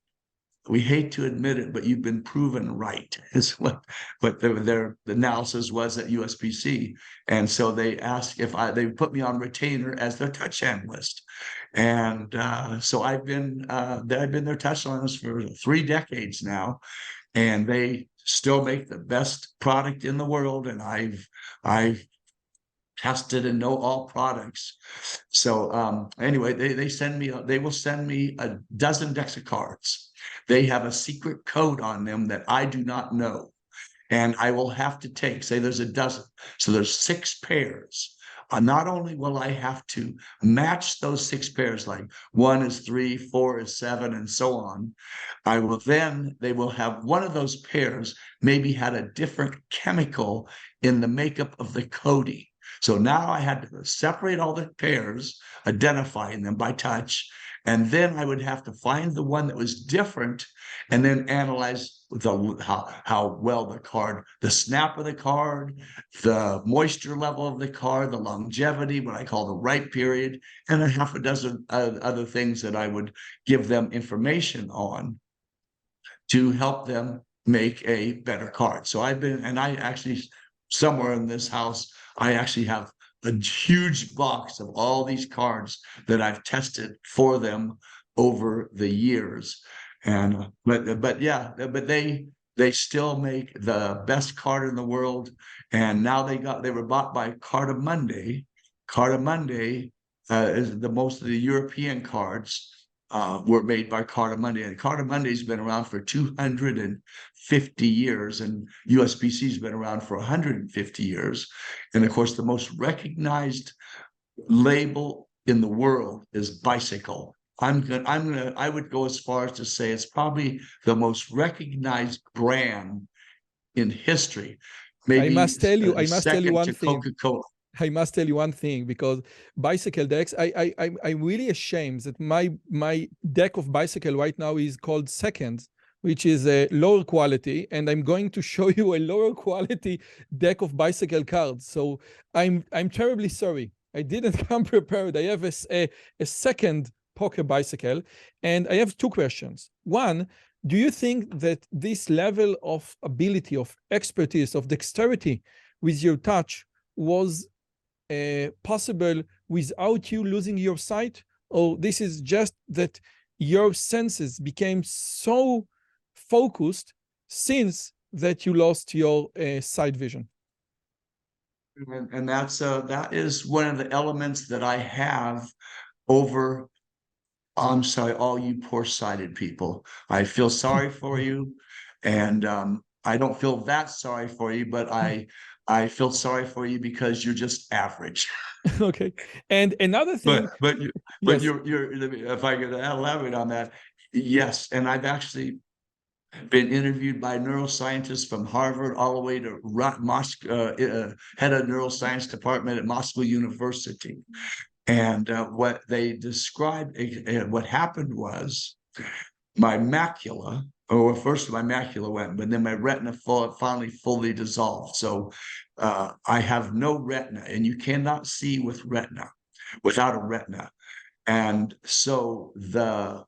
we hate to admit it, but you've been proven right, is what their analysis was at USPC. And so they asked if they put me on retainer as their touch analyst. And so I've been their touch analyst for 3 decades now, and they still make the best product in the world. And I've tested and know all products. So anyway, they will send me a dozen decks of cards. They have a secret code on them that I do not know. And I will have to say there's a dozen. So there's 6 pairs. Not only will I have to match those 6 pairs, like 1 is 3, 4 is 7, and so on, they will have one of those pairs maybe had a different chemical in the makeup of the coding. So now I had to separate all the pairs, identifying them by touch, and then I would have to find the one that was different and then analyze how well the card, the snap of the card, the moisture level of the card, the longevity, what I call the ripe period, and a half a dozen other things that I would give them information on to help them make a better card. So I actually, somewhere in this house, I actually have a huge box of all these cards that I've tested for them over the years. And but they still make the best card in the world. And now they were bought by Cartamundi. Cartamundi is most of the European cards were made by Cartamundi, and Cartamundi's been around for 250 years, and USPC's been around for 150 years. And of course, the most recognized label in the world is bicycle. I would go as far as to say it's probably the most recognized brand in history. Maybe I must tell you one thing. Coca-Cola. I must tell you one thing, because bicycle decks, I'm really ashamed that my deck of bicycle right now is called Seconds, which is a lower quality, and I'm going to show you a lower quality deck of bicycle cards. So I'm terribly sorry. I didn't come prepared. I have a second poker bicycle, and I have 2 questions. One, do you think that this level of ability, of expertise, of dexterity with your touch was possible without you losing your sight? Or this is just that your senses became so focused since that you lost your sight vision? And that is one of the elements that I have over, I'm sorry, all you poor-sighted people. I feel sorry for you, and I don't feel that sorry for you, but I feel sorry for you because you're just average. Okay. And another thing, but yes. you're if I could elaborate on that, yes. And I've actually been interviewed by neuroscientists from Harvard all the way to Moscow, head of neuroscience department at Moscow University. And what they described, what happened was my macula, first my macula went, but then my retina finally fully dissolved. So I have no retina, and you cannot see with retina, without a retina. And so the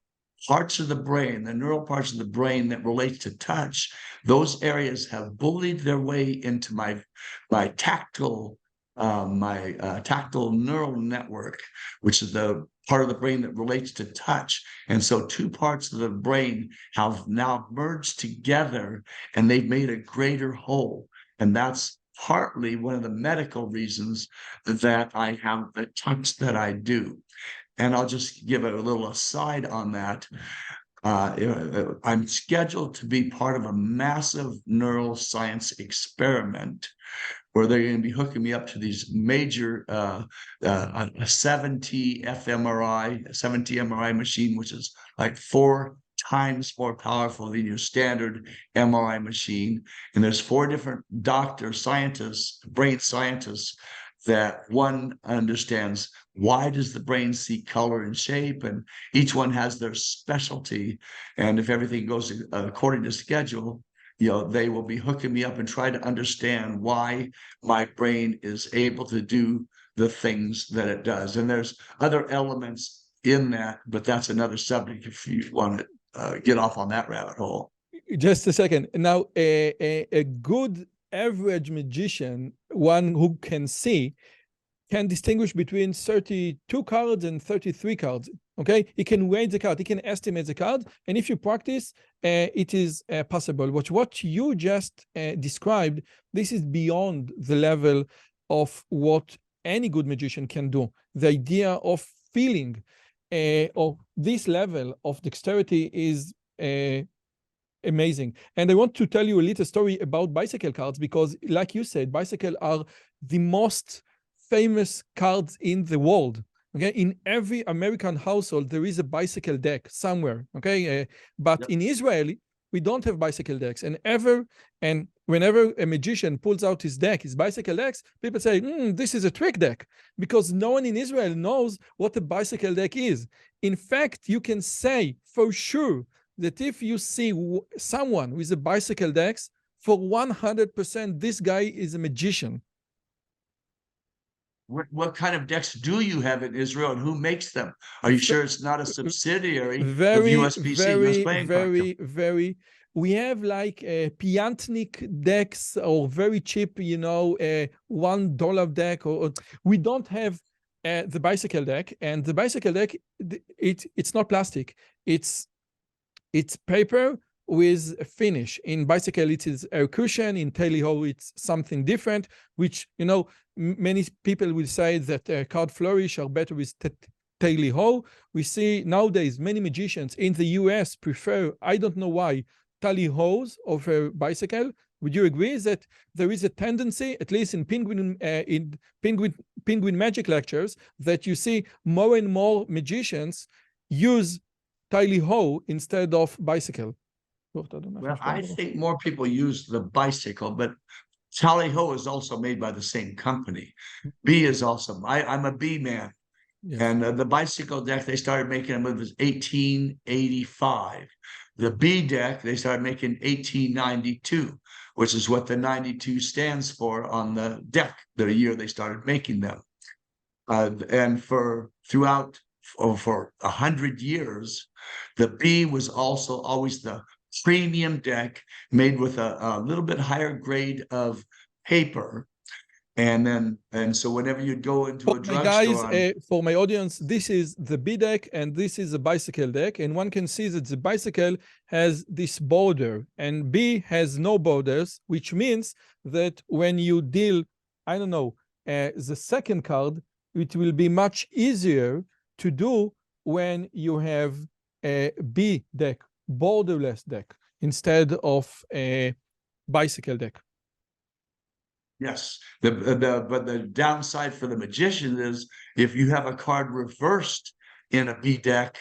parts of the brain, the neural parts of the brain that relate to touch, those areas have bullied their way into my tactile my tactile neural network, which is the part of the brain that relates to touch. And so two parts of the brain have now merged together and they've made a greater whole. And that's partly one of the medical reasons that I have the touch that I do. And I'll just give a little aside on that. I'm scheduled to be part of a massive neuroscience experiment where they're going to be hooking me up to these major a 7T fMRI, a 7T MRI machine, which is like 4 times more powerful than your standard MRI machine. And there's 4 different doctors, scientists, brain scientists, that one understands why does the brain see color and shape, and each one has their specialty. And if everything goes according to schedule, they will be hooking me up and try to understand why my brain is able to do the things that it does. And there's other elements in that, but that's another subject if you want to get off on that rabbit hole. Just a second. Now, a good average magician, one who can see, can distinguish between 32 cards and 33 cards. Okay, he can weigh the card, he can estimate the card, and if you practice, it is possible. But what you just described, this is beyond the level of what any good magician can do. The idea of feeling or this level of dexterity is amazing. And I want to tell you a little story about bicycle cards, because like you said, bicycle are the most famous cards in the world. Okay, in every American household there is a bicycle deck somewhere. Okay, but in Israel we don't have bicycle decks, and whenever a magician pulls out his deck, his bicycle decks, people say, this is a trick deck, because no one in Israel knows what a bicycle deck is. In fact, you can say for sure that if you see someone with a bicycle decks, for 100%, this guy is a magician. What kind of decks do you have in Israel, and who makes them? Are you sure it's not a subsidiary of USPC? Very. We have like Piantnik decks, or very cheap, $1 deck, or we don't have the bicycle deck. And the bicycle deck, it's not plastic. It's paper with a finish. In bicycle, it is air cushion. In tally-ho, it's something different, which, many people will say that card flourish are better with tally-ho. We see nowadays many magicians in the US prefer, I don't know why, tally-hos over bicycle. Would you agree that there is a tendency, at least in penguin magic lectures, that you see more and more magicians use tally-ho instead of bicycle? Well, I think more people use the bicycle, but tally-ho is also made by the same company. B is also, I'm a B man. Yes. And the bicycle deck, they started making them in 1885. The B deck, they started making 1892, which is what the 92 stands for on the deck, the year they started making them. And for 100 years, the B was also always the premium deck made with a little bit higher grade of paper. And so whenever you go into a drugstore, guys, for my audience, this is the B deck and this is a bicycle deck, and one can see that the bicycle has this border and B has no borders, which means that when you deal, I don't know, the second card, it will be much easier to do when you have a B deck, borderless deck, instead of a bicycle deck. Yes, but the downside for the magician is if you have a card reversed in a B deck,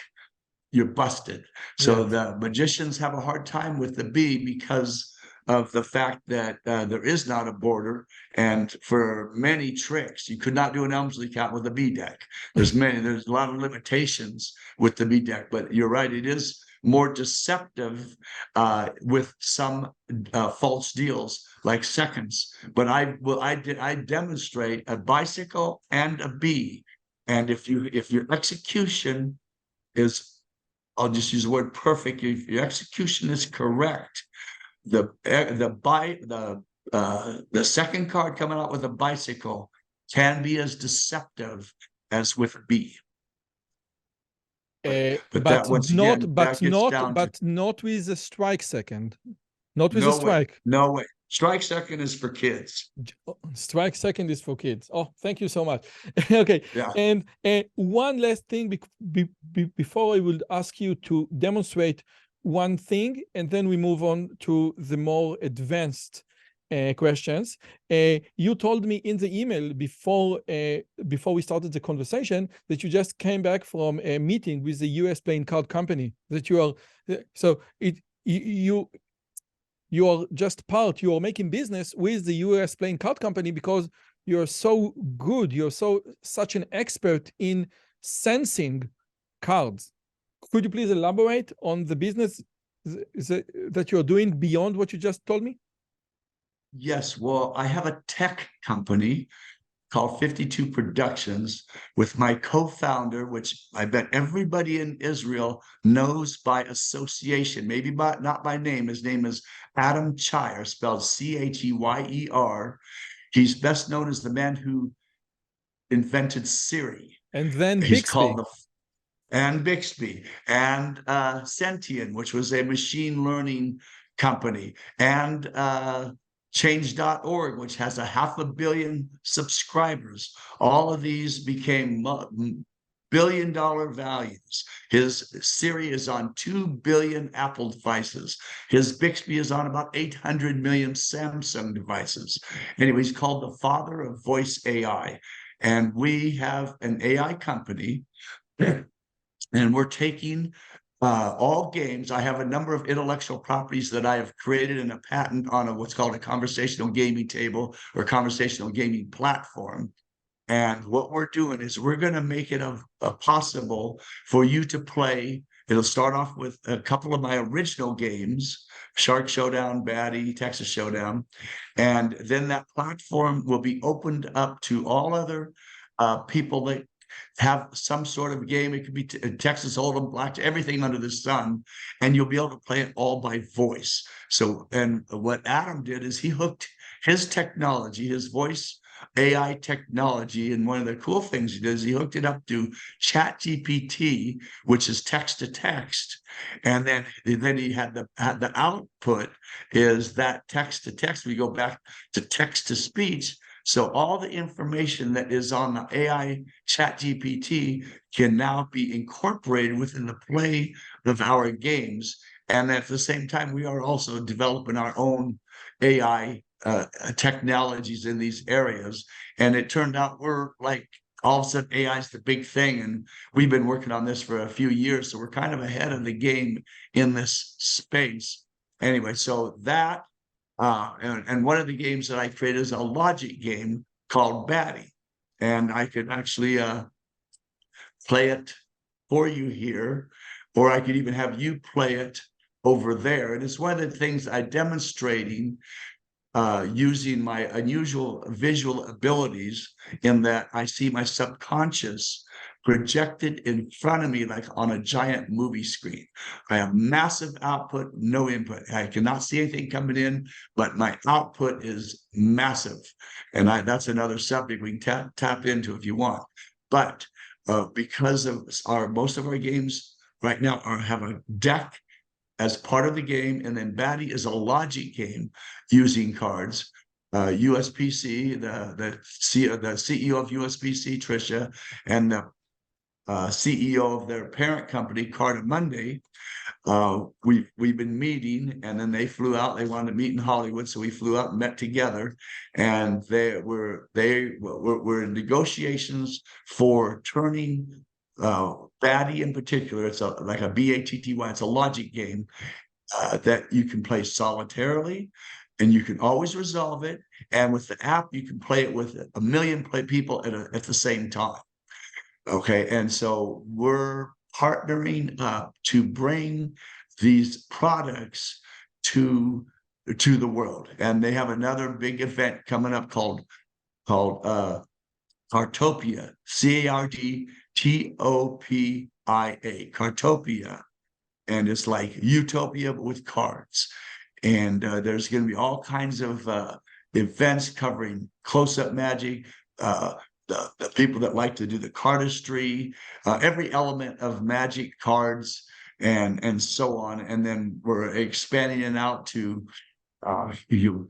you're busted. So the magicians have a hard time with the B because of the fact that there is not a border, and for many tricks, you could not do an Elmsley count with a B deck. There's a lot of limitations with the B deck, but you're right, it is more deceptive with some false deals like seconds. But I demonstrate a bicycle and a B, and if your execution is, I'll just use the word perfect, if your execution is correct, the second card coming out with a bicycle can be as deceptive as with B. But that once again, that gets down to not with a strike second. Not with no a strike. way, no way. Strike second is for kids. Strike second is for kids. Oh, thank you so much. Okay. Yeah. And one last thing before I will ask you to demonstrate one thing, and then we move on to the more advanced questions. You told me in the email before we started the conversation that you just came back from a meeting with the US playing card company. That you are so you are just you are making business with the US playing card company because you're so good, you're such an expert in sensing cards. Could you please elaborate on the business that you're doing beyond what you just told me? Yes, well, I have a tech company called 52 Productions with my co-founder, which I bet everybody in Israel knows by association, maybe not by name. His name is Adam Cheyer, spelled Cheyer. He's best known as the man who invented Siri. And then He's Bixby. called and Bixby and Sentient, which was a machine learning company, and Change.org, which has 500 million subscribers. All of these became billion-dollar values. His Siri is on 2 billion Apple devices. His Bixby is on about 800 million Samsung devices. Anyway, he's called the father of voice AI. And we have an AI company, and we're taking all games. I have a number of intellectual properties that I have created in a patent on what's called a conversational gaming table or conversational gaming platform. And what we're doing is we're going to make it possible for you to play. It'll start off with a couple of my original games, Shark Showdown, Batty, Texas Showdown. And then that platform will be opened up to all other people that have some sort of game. It could be Texas Hold'em, Black, everything under the sun, and you'll be able to play it all by voice. So, and what Adam did is he hooked his technology, his voice AI technology, and one of the cool things he did is he hooked it up to ChatGPT, which is text to text, and then he had the output is that text to text. We go back to text to speech. So all the information that is on the AI ChatGPT can now be incorporated within the play of our games. And at the same time, we are also developing our own AI technologies in these areas. And it turned out we're like, all of a sudden AI is the big thing. And we've been working on this for a few years. So we're kind of ahead of the game in this space. Anyway, so that and one of the games that I created is a logic game called Batty. And I could actually play it for you here, or I could even have you play it over there. And it's one of the things I'm demonstrating using my unusual visual abilities, in that I see my subconscious projected in front of me like on a giant movie screen. I have massive output, no input. I cannot see anything coming in, but my output is massive. And that's another subject we can tap into if you want. But because of most of our games right now have a deck as part of the game, and then Batty is a logic game using cards. USPC, the CEO of USPC, Tricia, and the CEO of their parent company, Carta Monday, we've been meeting, and then they flew out. They wanted to meet in Hollywood, so we flew out and met together. And they were in negotiations for turning Batty in particular. It's like a BATTY. It's a logic game that you can play solitarily, and you can always resolve it. And with the app, you can play it with 1 million people at the same time. Okay, and so we're partnering up to bring these products to the world. And they have another big event coming up called Cartopia, CARDTOPIA, Cartopia. And it's like utopia but with cards. And there's going to be all kinds of events covering close-up magic, the people that like to do the cardistry, every element of Magic cards and so on. And then we're expanding it out to you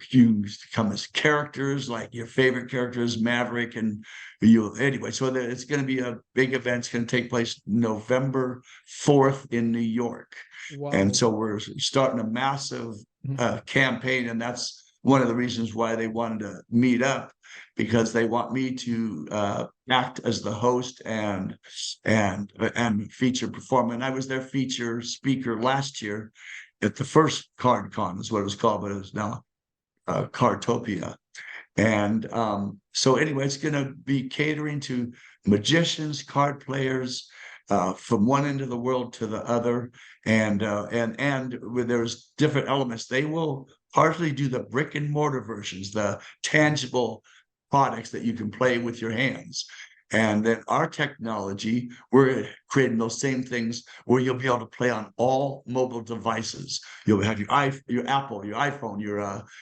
come as characters, like your favorite characters, Maverick, and you anyway. So it's going to be a big event. It's going to take place November 4th in New York. Wow. And so we're starting a massive campaign, and that's one of the reasons why they wanted to meet up, because they want me to act as the host and feature performer. And I was their feature speaker last year at the first Card Con, is what it was called, but it is now Cardtopia. And so anyway, it's going to be catering to magicians, card players, from one end of the world to the other, and where there's different elements. They will partly do the brick and mortar versions, the tangible products that you can play with your hands. And then our technology, we're creating those same things where you'll be able to play on all mobile devices. You'll have your Apple, your iPhone,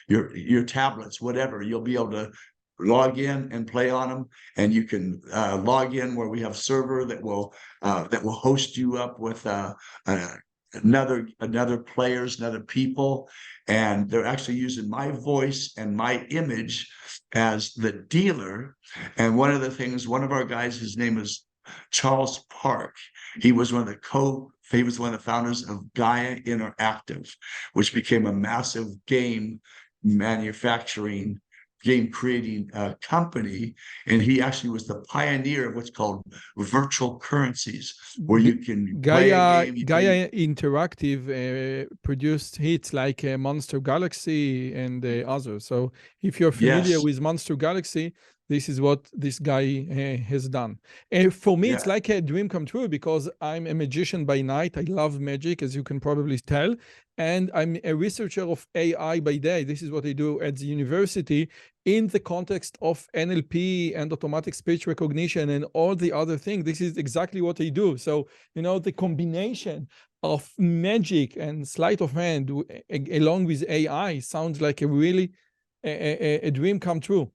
your tablets, whatever. You'll be able to log in and play on them, and you can log in where we have server that will host you up with another players, another people, and they're actually using my voice and my image as the dealer. And one of our guys, his name is Charles Park. He was one of the founders of Gaia Interactive, which became a massive game creating company. And he actually was the pioneer of what's called virtual currencies, where you can play a game. Gaia Interactive produced hits like Monster Galaxy and others. So if you're familiar with Monster Galaxy, this is what this guy has done. And for me, it's like a dream come true, because I'm a magician by night. I love magic, as you can probably tell. And I'm a researcher of AI by day. This is what I do at the university in the context of NLP and automatic speech recognition and all the other things. This is exactly what I do. So, the combination of magic and sleight of hand along with AI sounds like a really a dream come true.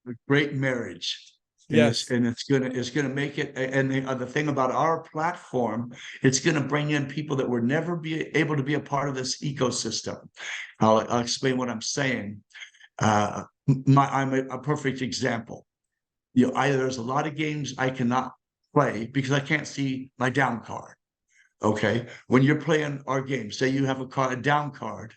A great marriage. Yes, and it's gonna make it. And the thing about our platform, it's gonna bring in people that were never be able to be a part of this ecosystem. I'll explain what I'm saying. I'm a perfect example. There's a lot of games I cannot play because I can't see my down card. Okay, when you're playing our game, say you have a down card,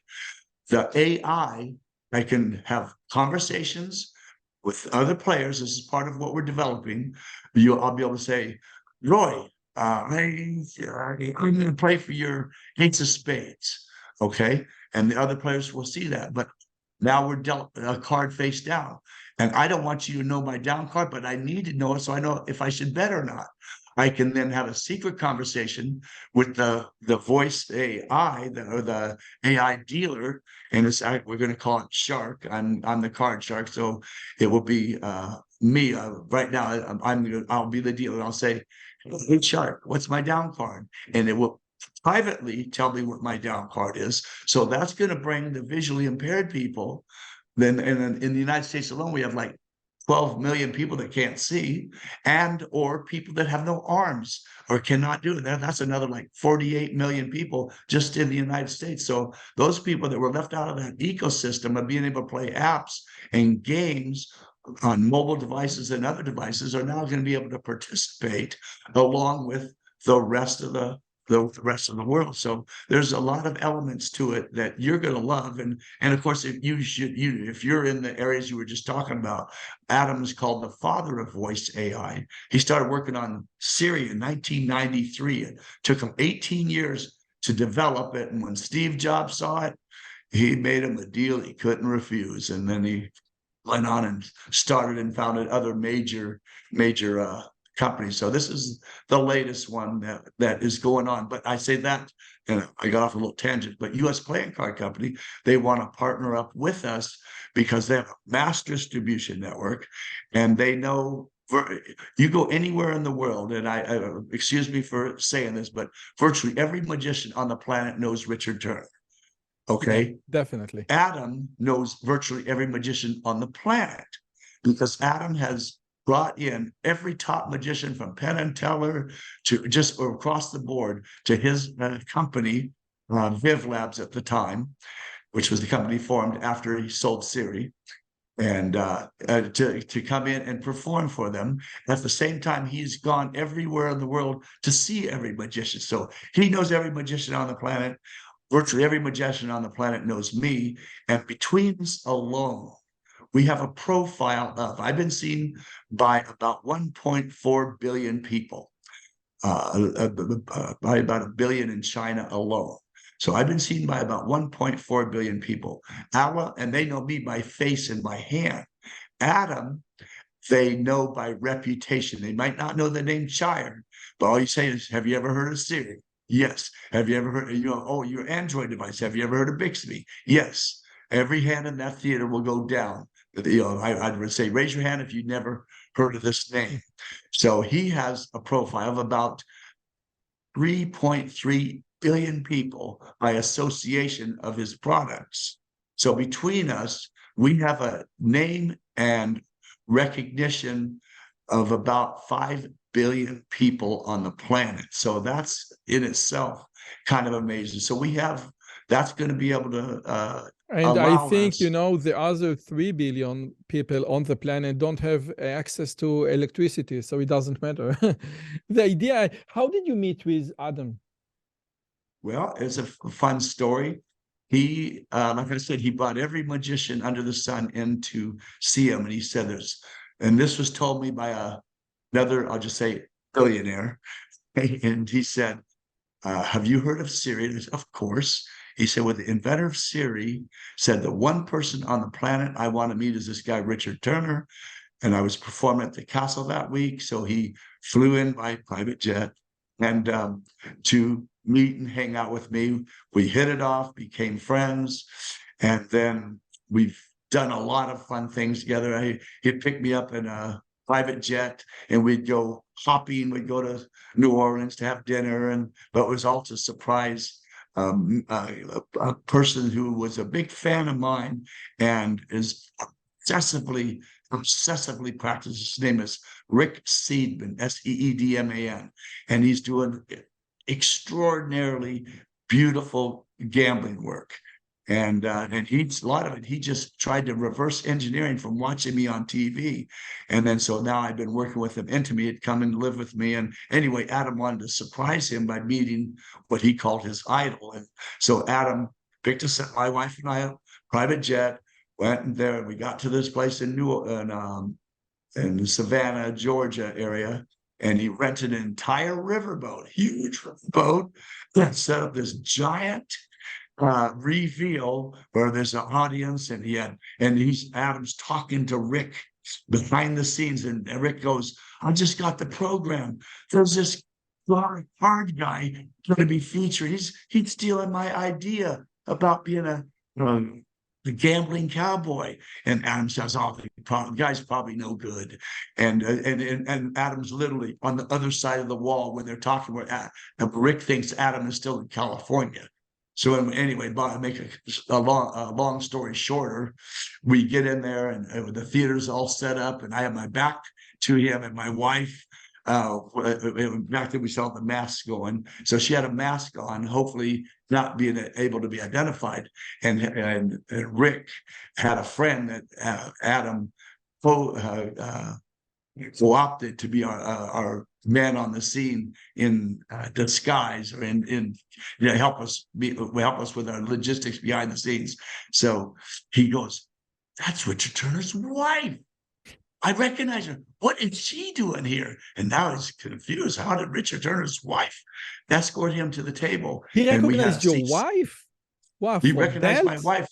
the AI, I can have conversations with other players. This is part of what we're developing. I'll be able to say, Roy, I'm going to play for your Ace of Spades, okay? And the other players will see that. But now we're dealt a card face down. And I don't want you to know my down card, but I need to know it so I know if I should bet or not. I can then have a secret conversation with the voice AI or the AI dealer, and we're going to call it Shark. I'm the card shark, so it will be me right now. I'll be the dealer. I'll say, "Hey Shark, what's my down card?" And it will privately tell me what my down card is. So that's going to bring the visually impaired people. Then in the United States alone, we have like 12 million people that can't see, or people that have no arms or cannot do it. That's another like 48 million people just in the United States. So those people that were left out of that ecosystem of being able to play apps and games on mobile devices and other devices are now going to be able to participate along with the rest of the world. So there's a lot of elements to it that you're going to love, and of course, if you're in the areas you were just talking about, Adam is called the father of voice AI. He started working on Siri in 1993. It took him 18 years to develop it, and when Steve Jobs saw it, he made him a deal he couldn't refuse, and then he went on and started and founded other major companies. So this is the latest one that is going on. But I say that, and I got off a little tangent, but US Playing Card Company, they want to partner up with us because they have a mass distribution network, and they know you go anywhere in the world, and I excuse me for saying this, but virtually every magician on the planet knows Richard Turner. Okay? Yeah, definitely. Adam knows virtually every magician on the planet because Adam has brought in every top magician from Penn and Teller to just across the board to his company, Viv Labs at the time, which was the company formed after he sold Siri, and to come in and perform for them. At the same time, he's gone everywhere in the world to see every magician. So he knows every magician on the planet. Virtually every magician on the planet knows me. And between us alone, we have a profile of, I've been seen by about 1.4 billion people, by about 1 billion in China alone. So I've been seen by about 1.4 billion people. Allah, and they know me by face and by hand. Adam, they know by reputation. They might not know the name Chire, but all you say is, have you ever heard of Siri? Yes. Have you ever heard, oh, your Android device, have you ever heard of Bixby? Yes. Every hand in that theater will go down. I would say, raise your hand if you've never heard of this name. So he has a profile of about 3.3 billion people by association of his products. So between us, we have a name and recognition of about 5 billion people on the planet. So that's in itself kind of amazing. So we have, that's going to be able to and I think, the other 3 billion people on the planet don't have access to electricity, so it doesn't matter. The idea, how did you meet with Adam? Well, it's a fun story. He, like I said, he brought every magician under the sun in to see him. And he said this, and this was told me by another, I'll just say, billionaire. And he said, have you heard of Siri? Said, of course. He said, well, the inventor of Siri said the one person on the planet I want to meet is this guy, Richard Turner. And I was performing at the castle that week. So he flew in by private jet and to meet and hang out with me. We hit it off, became friends. And then we've done a lot of fun things together. He'd pick me up in a private jet and we'd go hopping. We'd go to New Orleans to have dinner. But it was also a surprise. A person who was a big fan of mine and is obsessively practices. His name is Rick Seedman, Seedman, and he's doing extraordinarily beautiful gambling work. And he's a lot of it. He just tried to reverse engineering from watching me on TV. And then so now I've been working with him intimately. He'd come and live with me. And anyway, Adam wanted to surprise him by meeting what he called his idol. And so Adam picked us up, my wife and I, up, private jet, went in there. And we got to this place in in Savannah, Georgia area. And he rented an entire riverboat, huge riverboat, that set up this giant reveal where there's an audience, and Adam's talking to Rick behind the scenes, and Rick goes, I just got the program. There's this hard guy going to be featured. He's stealing my idea about being a gambling cowboy. And Adam says, oh, the guy's probably no good. And Adam's literally on the other side of the wall when they're talking where Rick thinks Adam is still in California. So anyway, make a long story shorter, we get in there and the theater's all set up, and I have my back to him and my wife. Back then we saw the mask going, so she had a mask on, hopefully not being able to be identified. And Rick had a friend that Adam co-opted to be our man on the scene in disguise, or help us with our logistics behind the scenes. So he goes, that's Richard Turner's wife. I recognize her. What is she doing here? And now he's confused. How did Richard Turner's wife escort him to the table? He recognized your wife? Wow, he recognized my wife.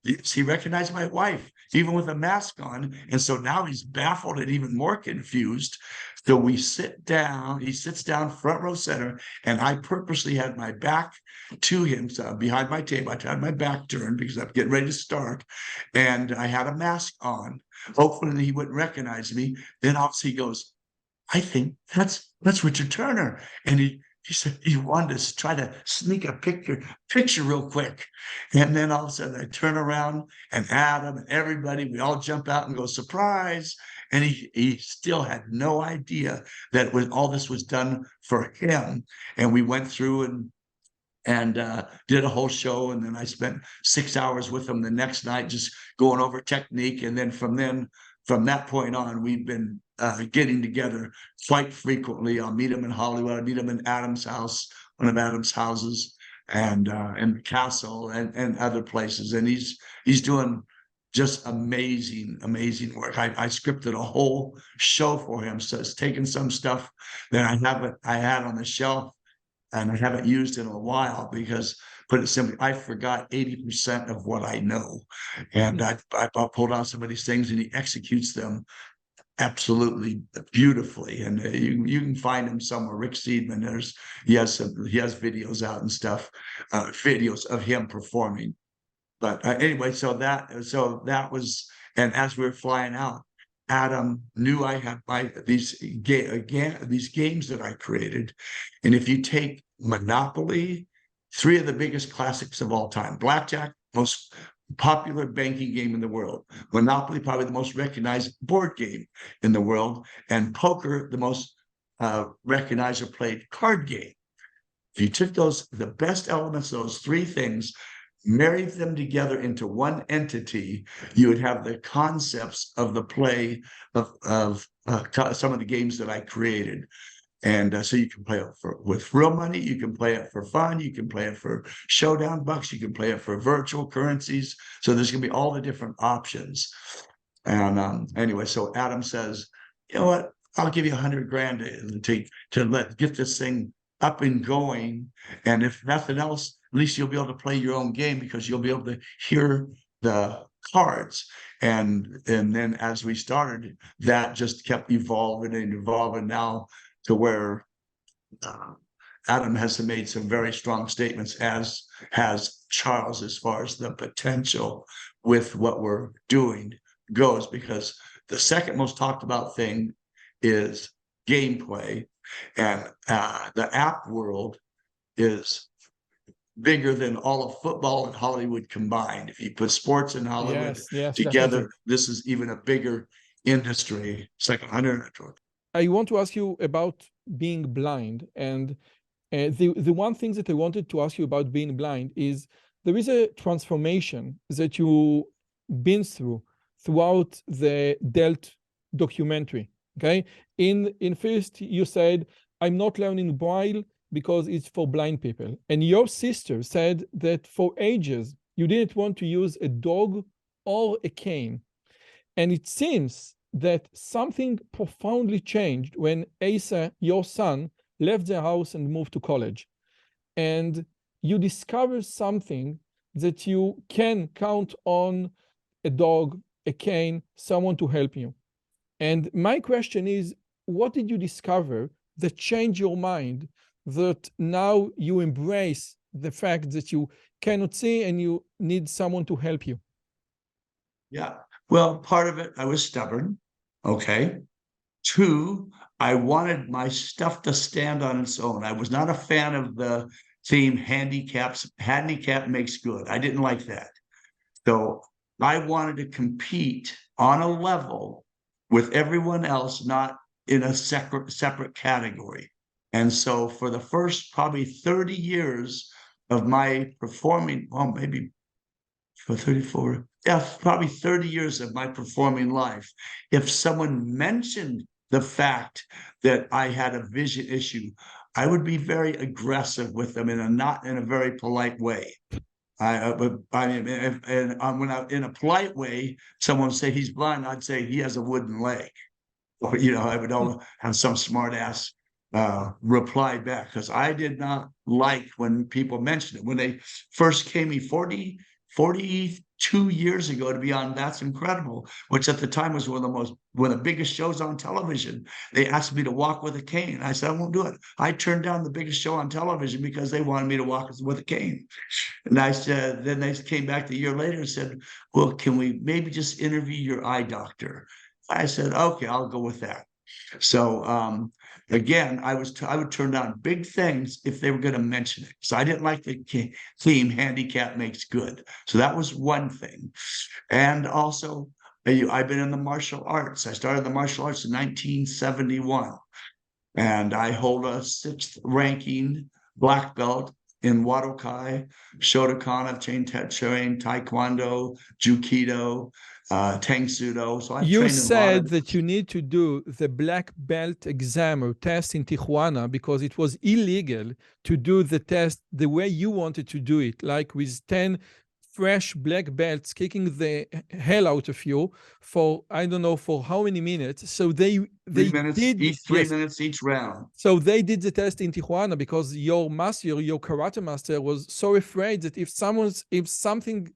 He recognized my wife, even with a mask on. And so now he's baffled and even more confused. So we sit down, he sits down front row center, and I purposely had my back to him, so behind my table. I had my back turned because I'm getting ready to start. And I had a mask on, hoping he wouldn't recognize me. Then obviously he goes, I think that's Richard Turner. And he said he wanted to try to sneak a picture real quick. And then all of a sudden I turn around and Adam and everybody, we all jump out and go, surprise. And he still had no idea that all this was done for him. And we went through and did a whole show. And then I spent 6 hours with him the next night, just going over technique. And then from that point on, we've been getting together quite frequently. I'll meet him in Hollywood. I meet him in Adam's house, one of Adam's houses, and in the castle and other places. And he's doing just amazing work. I scripted a whole show for him. So it's taken some stuff that I had on the shelf and I haven't used in a while because, put it simply, I forgot 80% of what I know. And I pulled out some of these things and he executes them absolutely beautifully. And you can find him somewhere. Rick Seidman, he has videos out and stuff, videos of him performing. But anyway, so that was, and as we were flying out, Adam knew I had these games that I created. And if you take Monopoly, 3 of the biggest classics of all time, Blackjack, most popular banking game in the world, Monopoly, probably the most recognized board game in the world, and poker, the most recognized or played card game. If you took the best elements of those 3 things, married them together into one entity, you would have the concepts of the play of some of the games that I created. And so you can play it with real money, you can play it for fun, you can play it for showdown bucks, you can play it for virtual currencies. So there's going to be all the different options. And anyway, so Adam says, you know what, I'll give you $100,000 to get this thing up and going. And if nothing else, at least you'll be able to play your own game because you'll be able to hear the cards. And then as we started, that just kept evolving and evolving now to where Adam has made some very strong statements, as has Charles, as far as the potential with what we're doing goes, because the second most talked about thing is gameplay. And the app world is bigger than all of football and Hollywood combined. If you put sports and Hollywood together, definitely. This is even a bigger industry. It's like 100. I want to ask you about being blind. And the one thing that I wanted to ask you about being blind is there is a transformation that you've been throughout the Dealt documentary. Okay. In first, you said, I'm not learning Braille because it's for blind people. And your sister said that for ages, you didn't want to use a dog or a cane. And it seems that something profoundly changed when Asa, your son, left the house and moved to college. And you discovered something that you can count on a dog, a cane, someone to help you. And my question is, what did you discover that changed your mind, that now you embrace the fact that you cannot see and you need someone to help you? Yeah, well, part of it, I was stubborn. Okay. 2, I wanted my stuff to stand on its own. I was not a fan of the theme handicap makes good. I didn't like that. So I wanted to compete on a level with everyone else, not in a separate category. And so for the first probably 30 years of my performing, well, maybe for 34, probably 30 years of my performing life, if someone mentioned the fact that I had a vision issue, I would be very aggressive with them not in a very polite way. When in a polite way, someone would say he's blind, I'd say he has a wooden leg. Or, I would have some smart ass reply back, because I did not like when people mentioned it. When they first came me 42 years ago to be on That's Incredible, which at the time was one of the biggest shows on television. They asked me to walk with a cane. I said, I won't do it. I turned down the biggest show on television because they wanted me to walk with a cane. And I said, then they came back a year later and said, well, can we maybe just interview your eye doctor? I said, okay, I'll go with that. So again, I would turn down big things if they were going to mention it. So I didn't like the theme "Handicap Makes Good." So that was one thing. And also, I've been in the martial arts. I started the martial arts in 1971, and I hold a 6th ranking black belt in Wadokai, Shotokan. I've trained Taekwondo, Jukido, Tang Sudo. So I've You trained in a lot said of. that you need to do the black belt exam or test in Tijuana because it was illegal to do the test the way you wanted to do it, like with 10 fresh black belts kicking the hell out of you for I don't know for how many minutes. So they 3 minutes did each, 3 minutes each round. So they did the test in Tijuana because your master, your karate master, was so afraid that if something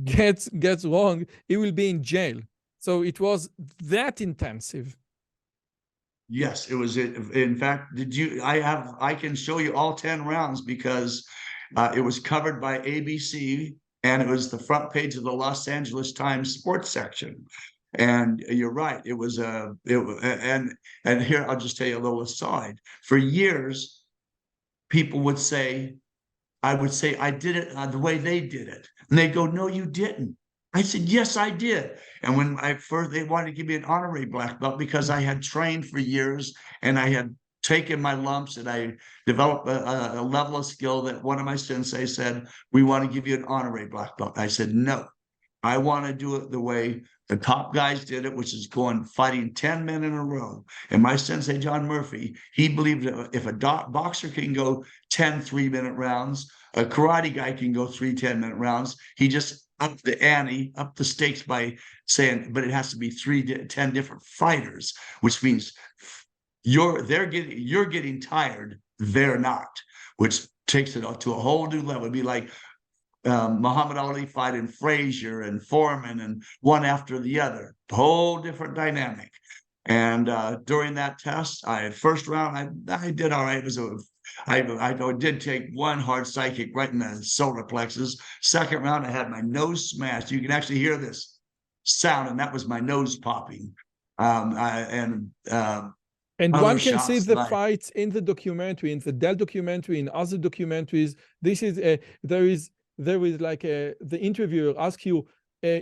gets wrong, he will be in jail. So it was that intensive. Yes, it was. In fact, I can show you all 10 rounds because it was covered by ABC, and it was the front page of the Los Angeles Times sports section. And you're right. It was and here I'll just tell you a little aside. For years, people would say, I would say I did it the way they did it, and they go, "No, you didn't." I said, "Yes, I did." And when they wanted to give me an honorary black belt because I had trained for years and I had taken my lumps and I developed a level of skill that one of my sensei said, "We want to give you an honorary black belt." I said, "No, I want to do it the way the top guys did it, which is fighting 10 men in a row." And my sensei, John Murphy, he believed that if a boxer can go 10 3-minute rounds, a karate guy can go 3 10-minute rounds. He just upped the ante, upped the stakes by saying, but it has to be 10 different fighters, which means you're getting tired, they're not, which takes it to a whole new level. It'd be like Muhammad Ali fighting Frazier and Foreman and one after the other, whole different dynamic. And during that test, first round, I did all right. It was I did take one hard psychic right in the solar plexus. Second round, I had my nose smashed. You can actually hear this sound, and that was my nose popping. And one can see the fights in the documentary, in the Dell documentary, in other documentaries. This is there is like the interviewer asks you,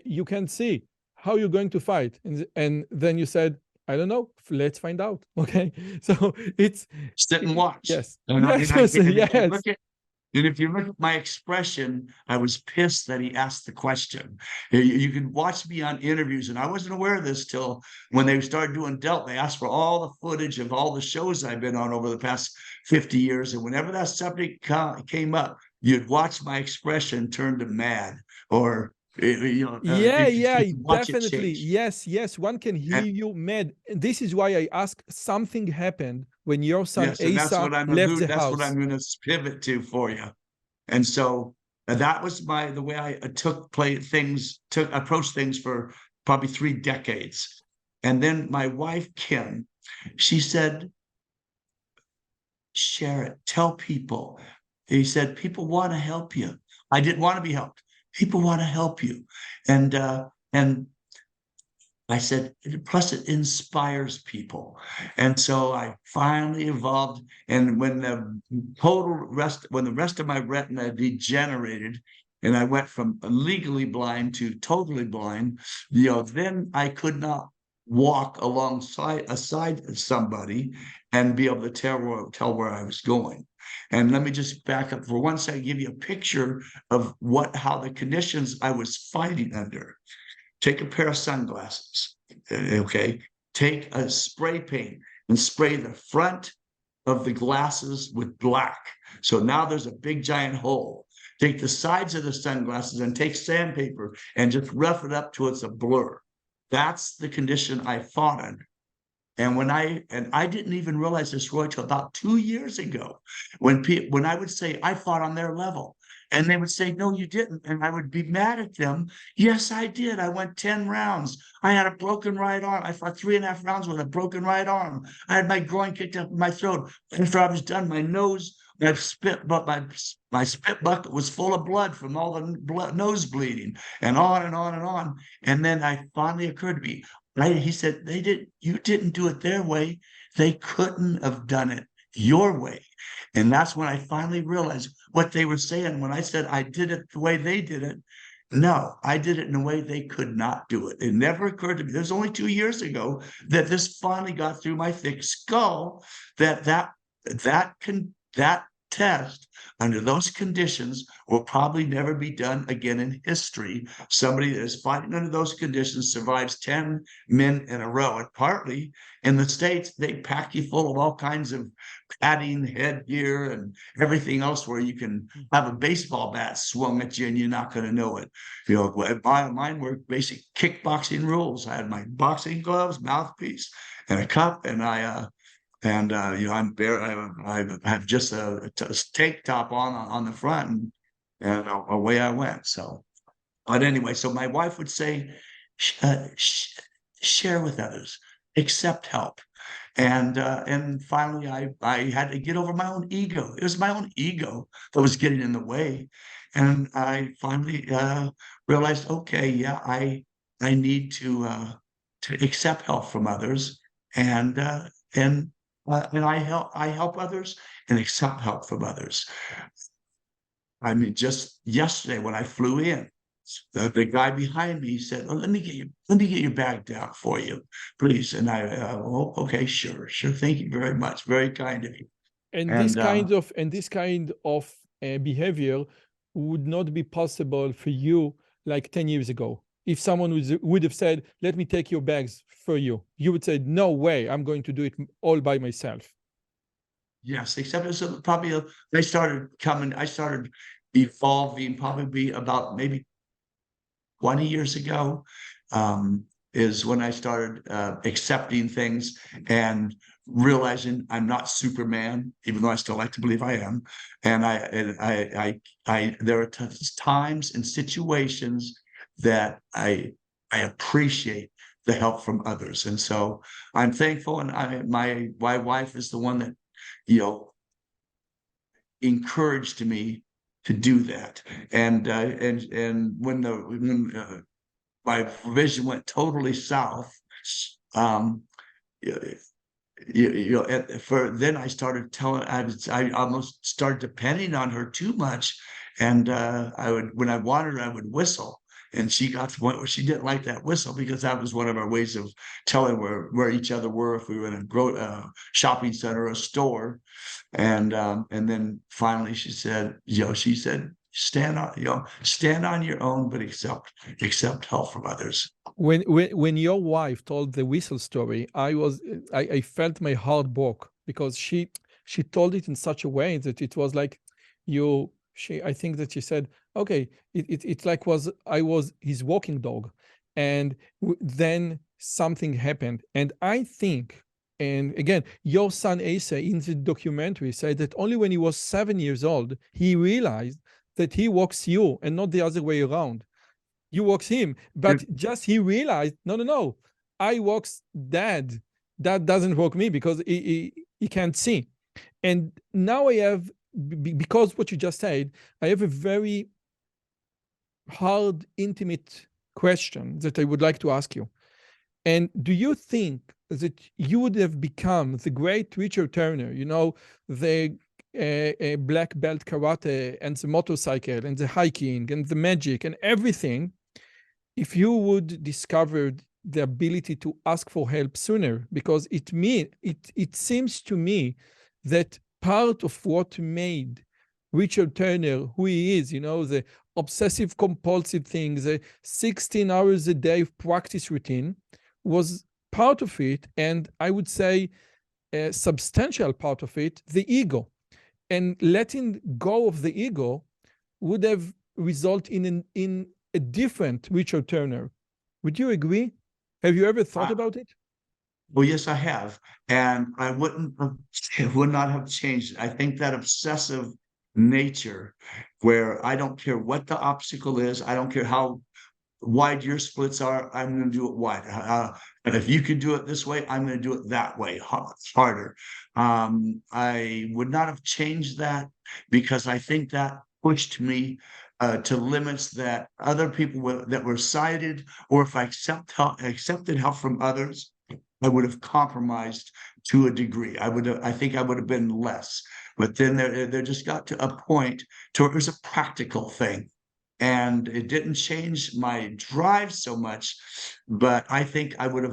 you can see how you're going to fight, and then you said, "I don't know. Let's find out." Okay, so it's sit and watch. Yes, and yes. If you look at my expression, I was pissed that he asked the question. You can watch me on interviews, and I wasn't aware of this till when they started doing Delt. They asked for all the footage of all the shows I've been on over the past 50 years, and whenever that subject came up, you'd watch my expression turn to mad or. Definitely. Yes. One can hear you mad. This is why I ask. Something happened when your son Asa left the house. That's what I'm going to pivot to for you. And so that was the way I approached things for probably 3 decades. And then my wife Kim, she said, "Share it. Tell people." He said, "People want to help you." I didn't want to be helped. People want to help you. And I said, plus it inspires people. And so I finally evolved. And when the rest of my retina degenerated, and I went from legally blind to totally blind, then I could not walk aside somebody and be able to tell where I was going. And let me just back up for one second, give you a picture of how the conditions I was fighting under. Take a pair of sunglasses, okay? Take a spray paint and spray the front of the glasses with black. So now there's a big giant hole. Take the sides of the sunglasses and take sandpaper and just rough it up till it's a blur. That's the condition I fought under. And I didn't even realize this, Roy, till about 2 years ago, when I would say I fought on their level, and they would say, "No, you didn't," and I would be mad at them. "Yes, I did. I went 10 rounds. I had a broken right arm. I fought 3.5 rounds with a broken right arm. I had my groin kicked up in my throat. After I was done, my nose, my spit bucket was full of blood from all the nose bleeding, and on and on and on." And then it finally occurred to me, He said, you didn't do it their way. They couldn't have done it your way. And that's when I finally realized what they were saying when I said I did it the way they did it. No, I did it in a way they could not do it. It never occurred to me. It was only 2 years ago that this finally got through my thick skull that test under those conditions will probably never be done again in history. Somebody that is fighting under those conditions survives 10 men in a row. And partly in the States, they pack you full of all kinds of padding, headgear, and everything else where you can have a baseball bat swung at you and you're not going to know it. You know, mine were basic kickboxing rules. I had my boxing gloves, mouthpiece, and a cup, and you know, I have just a tank top on the front, and away I went. So, but anyway, so my wife would say, share with others, accept help, and finally I had to get over my own ego. It was my own ego that was getting in the way, and I finally realized, okay, yeah, I need to accept help from others, and I help others and accept help from others. I mean, just yesterday when I flew in, the guy behind me said, "Oh, let me get your bag down for you, please." And okay, sure, thank you very much, very kind of you. And this kind of behavior would not be possible for you like 10 years ago. If someone would have said, "Let me take your bags for you," you would say, "No way, I'm going to do it all by myself." Yes, except it's probably I started evolving probably about maybe 20 years ago, is when I started accepting things and realizing I'm not Superman, even though I still like to believe I am. And there are times and situations that I appreciate the help from others, and so I'm thankful. And my wife is the one that, you know, encouraged me to do that. And when my vision went totally south, then I started I almost started depending on her too much, and when I wanted her, I would whistle. And she got to the point where she didn't like that whistle, because that was one of our ways of telling where each other were if we were in a shopping center or a store. And then finally she said, stand on your own, but accept help from others. When your wife told the whistle story, I felt my heart broke, because she told it in such a way that it was like I think that she said, okay, it's like I was his walking dog, and then something happened. And I think, and again, your son Asa in the documentary said that only when he was 7 years old, he realized that he walks you and not the other way around. You walks him, but just he realized, no, I walks dad. That doesn't walk me, because he can't see. And now I have, because what you just said, I have a very hard, intimate question that I would like to ask you. And do you think that you would have become the great Richard Turner, you know, the black belt karate and the motorcycle and the hiking and the magic and everything, if you would discover the ability to ask for help sooner? Because it seems to me that part of what made Richard Turner who he is, you know, the obsessive compulsive thing, the 16 hours a day of practice routine, was part of it, and I would say a substantial part of it, the ego. And letting go of the ego would have resulted in a different Richard Turner. Would you agree? Have you ever thought about it? Well, yes, I have. And it would not have changed. I think that obsessive nature, where I don't care what the obstacle is, I don't care how wide your splits are, I'm going to do it wide. And if you can do it this way, I'm going to do it that way, harder. I would not have changed that, because I think that pushed me to limits that other people that were cited, or if I accepted help from others, I would have compromised to a degree. I think I would have been less. But then there just got to a point to where it was a practical thing. And it didn't change my drive so much, but I think I would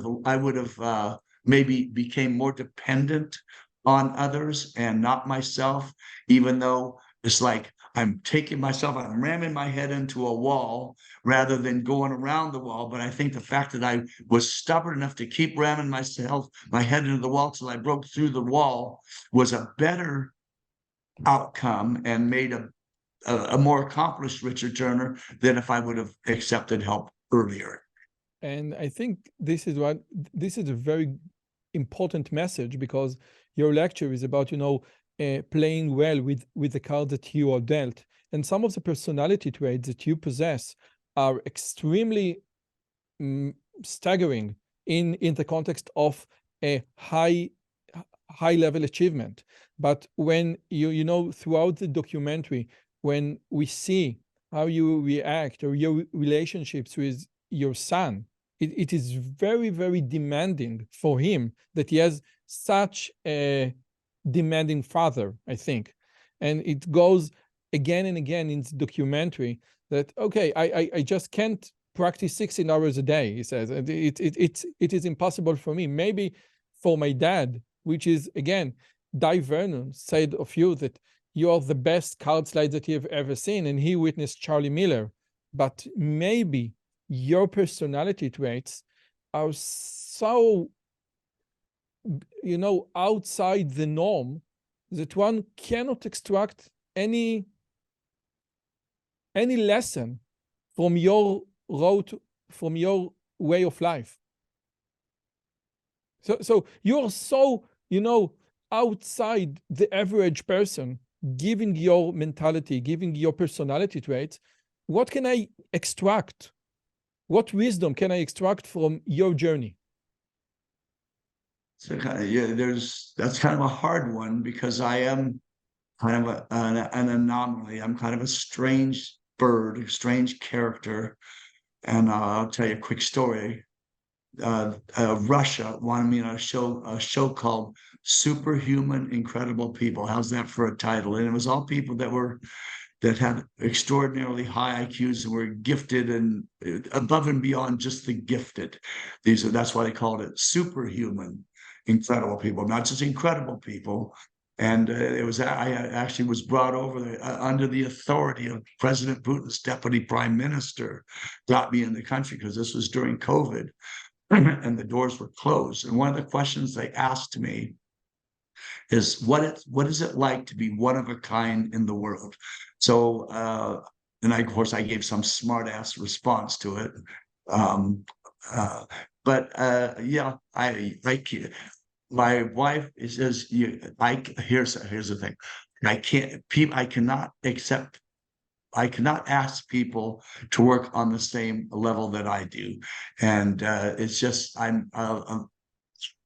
have maybe became more dependent on others and not myself, even though it's like I'm ramming my head into a wall rather than going around the wall. But I think the fact that I was stubborn enough to keep ramming my head into the wall till I broke through the wall was a better outcome and made a more accomplished Richard Turner than if I would have accepted help earlier. And I think this is a very important message, because your lecture is about, playing well with the cards that you are dealt. And some of the personality traits that you possess are extremely staggering in the context of a high level achievement. But when throughout the documentary, when we see how you react or your relationships with your son, it is very, very demanding for him that he has such a demanding father, I think. And it goes again and again in the documentary that, okay, I just can't practice 16 hours a day, he says. And it is impossible for me. Maybe for my dad, which is, again, Di Vernon said of you that you are the best card slide that you have ever seen, and he witnessed Charlie Miller. But maybe your personality traits are so, outside the norm that one cannot extract any lesson from your road, from your way of life. So you're so, outside the average person, giving your mentality, giving your personality traits. What can I extract? What wisdom can I extract from your journey? So that's kind of a hard one, because I am kind of an anomaly. I'm kind of a strange bird, a strange character. And I'll tell you a quick story. Russia wanted me on a show called Superhuman Incredible People. How's that for a title? And it was all people that had extraordinarily high IQs and were gifted and above and beyond just the gifted. That's why they called it Superhuman Incredible People, not just incredible people. And I actually was brought over under the authority of President Putin's deputy prime minister, got me in the country, because this was during COVID and the doors were closed. And one of the questions they asked me is, what is it like to be one of a kind in the world? So, and of course, I gave some smart ass response to it. Yeah, my wife says, here's the thing. I cannot ask people to work on the same level that I do. And it's just, I'm a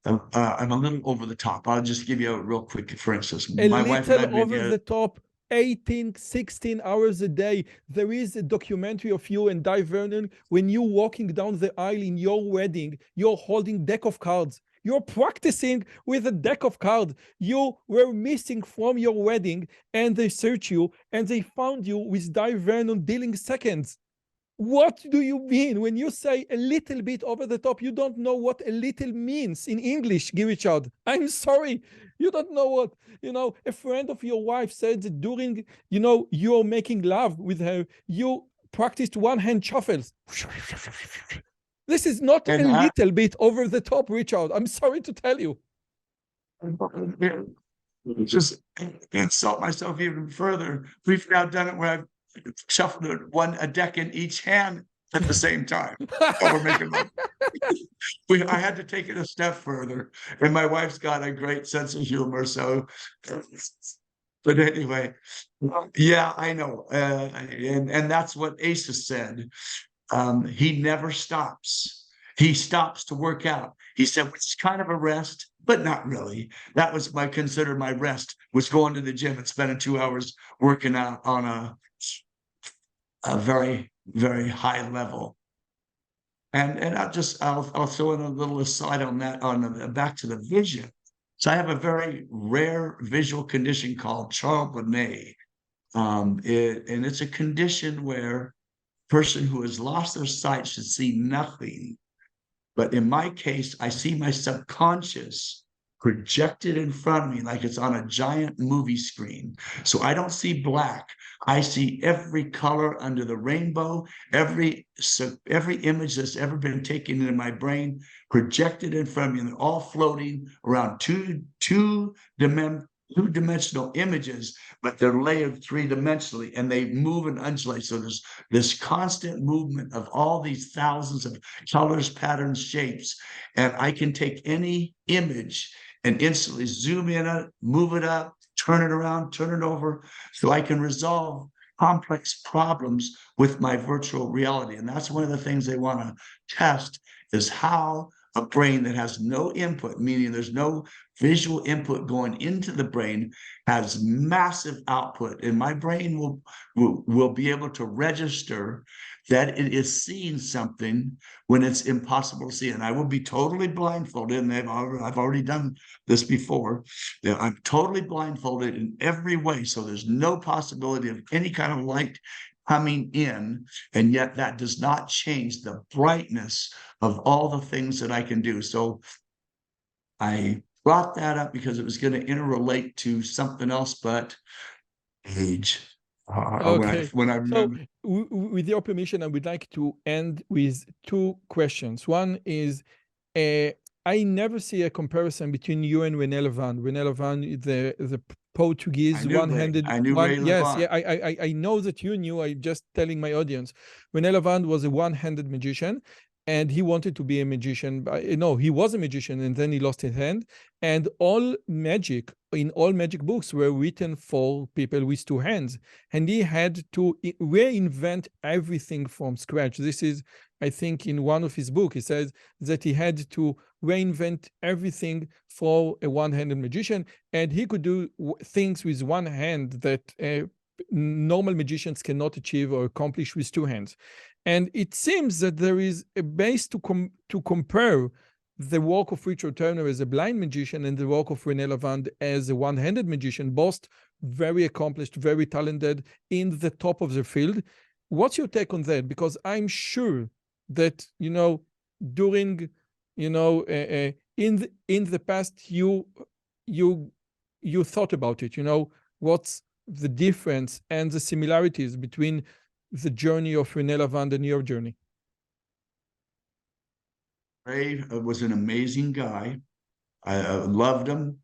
little over the top. I'll just give you a real quick, for instance. My wife and I over the top, 18, 16 hours a day. There is a documentary of you and Di Vernon when you're walking down the aisle in your wedding, you're holding deck of cards. You're practicing with a deck of cards. You were missing from your wedding, and they searched you, and they found you with Di Vernon dealing seconds. What do you mean when you say a little bit over the top? You don't know what a little means in English, Richard. I'm sorry. You don't know what, a friend of your wife said that during, you're making love with her, you practiced one-hand shuffles. This is not a little bit over the top, Richard. I'm sorry to tell you. Just insult myself even further. We've now done it where I've shuffled a deck in each hand at the same time. We're making love. I had to take it a step further, and my wife's got a great sense of humor. So, but anyway, yeah, I know, and that's what Asa said. He never stops. He stops to work out. He said, it's kind of a rest, but not really. That was considered my rest, was going to the gym and spending 2 hours working out on a very, very high level. And I'll throw in a little aside on that, back to the vision. So I have a very rare visual condition called Charbonnet. And it's a condition where a person who has lost their sight should see nothing. But in my case, I see my subconscious projected in front of me like it's on a giant movie screen. So I don't see black. I see every color under the rainbow, every image that's ever been taken into my brain projected in front of me, and they're all floating around two-dimensional images, but they're layered three-dimensionally, and they move and undulate. So there's this constant movement of all these thousands of colors, patterns, shapes, and I can take any image and instantly zoom in on it, move it up, turn it around, turn it over, so I can resolve complex problems with my virtual reality. And that's one of the things they want to test, is how a brain that has no input, meaning there's no visual input going into the brain, has massive output. And my brain will be able to register that it is seeing something when it's impossible to see. And I will be totally blindfolded, and I've already done this before. I'm totally blindfolded in every way, so there's no possibility of any kind of light coming in, and yet that does not change the brightness of all the things that I can do. So I brought that up because it was going to interrelate to something else, but age. Okay. When I remember. So, with your permission, I would like to end with two questions. One is, I never see a comparison between you and René Levin. René Levin, the Portuguese one-handed one. Yes, yeah, I know that you knew. I'm just telling my audience. René Levin was a one-handed magician, and he wanted to be a magician. No, he was a magician, and then he lost his hand. And all magic books were written for people with two hands, and he had to reinvent everything from scratch. This is, I think, in one of his books, he says that he had to reinvent everything for a one-handed magician, and he could do things with one hand that normal magicians cannot achieve or accomplish with two hands. And it seems that there is a base to compare the work of Richard Turner as a blind magician and the work of René Levin as a one-handed magician, both very accomplished, very talented, in the top of their field. What's your take on that? Because I'm sure that, during, in the past, you thought about it, what's the difference and the similarities between the journey of René Levin and your journey? Ray was an amazing guy. I loved him.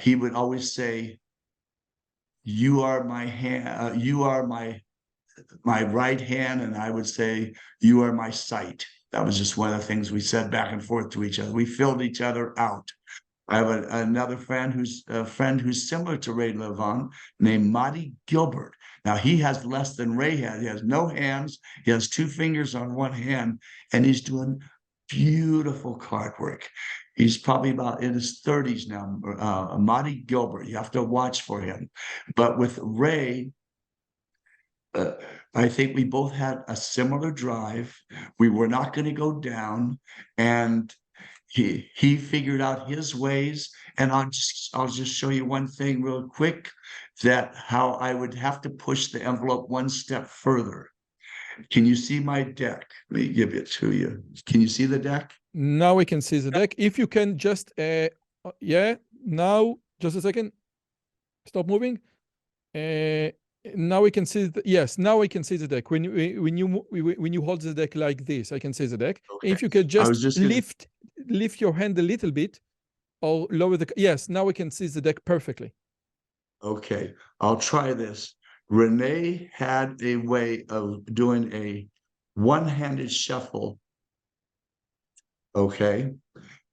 He would always say, "You are my hand. You are my right hand," and I would say, "You are my sight." That was just one of the things we said back and forth to each other. We filled each other out. I have another friend who's similar to Ray Levin, named Marty Gilbert. Now, he has less than Ray had. He has no hands. He has two fingers on one hand, and he's doing beautiful card work. He's probably about in his 30s now. Marty Gilbert, you have to watch for him. But with Ray, I think we both had a similar drive. We were not going to go down, and he figured out his ways. And I'll just show you one thing real quick, that how I would have to push the envelope one step further. Can you see my deck? Let me give it to you. Can you see the deck? Now we can see the deck. If you can just, now, just a second. Stop moving. Now we can see, yes, now I can see the deck. When you hold the deck like this, I can see the deck. Okay. If you could just lift your hand a little bit, or lower the, yes, now we can see the deck perfectly. Okay, I'll try this. René had a way of doing a one-handed shuffle, okay?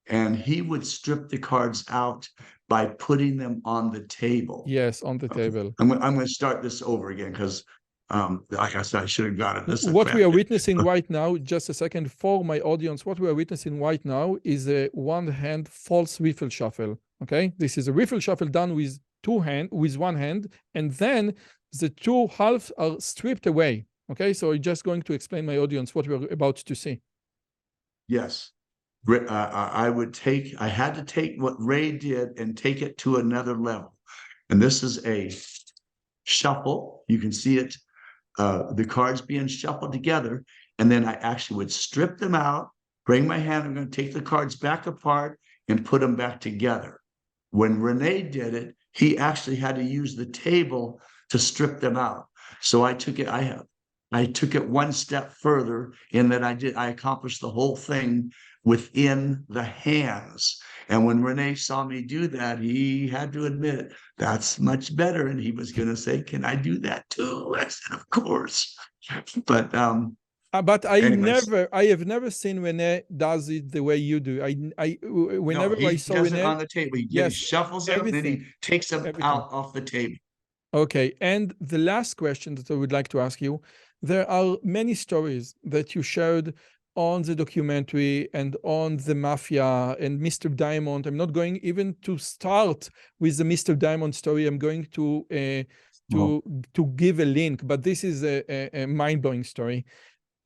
And he would strip the cards out by putting them on the table. Yes, on the table. I'm going to start this over again because, like I said, I should have got it. This what we are witnessing right now, just a second, for my audience, what we are witnessing right now is a one-hand false riffle shuffle, okay? This is a riffle shuffle done with one hand, and then the two halves are stripped away. Okay, so I'm just going to explain my audience what we're about to see. Yes. I had to take what Ray did and take it to another level. And this is a shuffle. You can see it, the cards being shuffled together. And then I actually would strip them out, bring my hand, I'm going to take the cards back apart and put them back together. When Renee did it, he actually had to use the table to strip them out. So I took it one step further in that I accomplished the whole thing within the hands. And when Renee saw me do that, he had to admit that's much better. And he was going to say, "Can I do that too?" I said, "Of course." But anyways. I have never seen Renee does it the way you do. Whenever No, I he saw does Renee, it on the table. He shuffles them and then he takes them out off the table. Okay, and the last question that I would like to ask you, there are many stories that you shared on the documentary and on the mafia and Mr. Diamond. I'm not going even to start with the Mr. Diamond story. I'm going to give a link, but this is a mind-blowing story.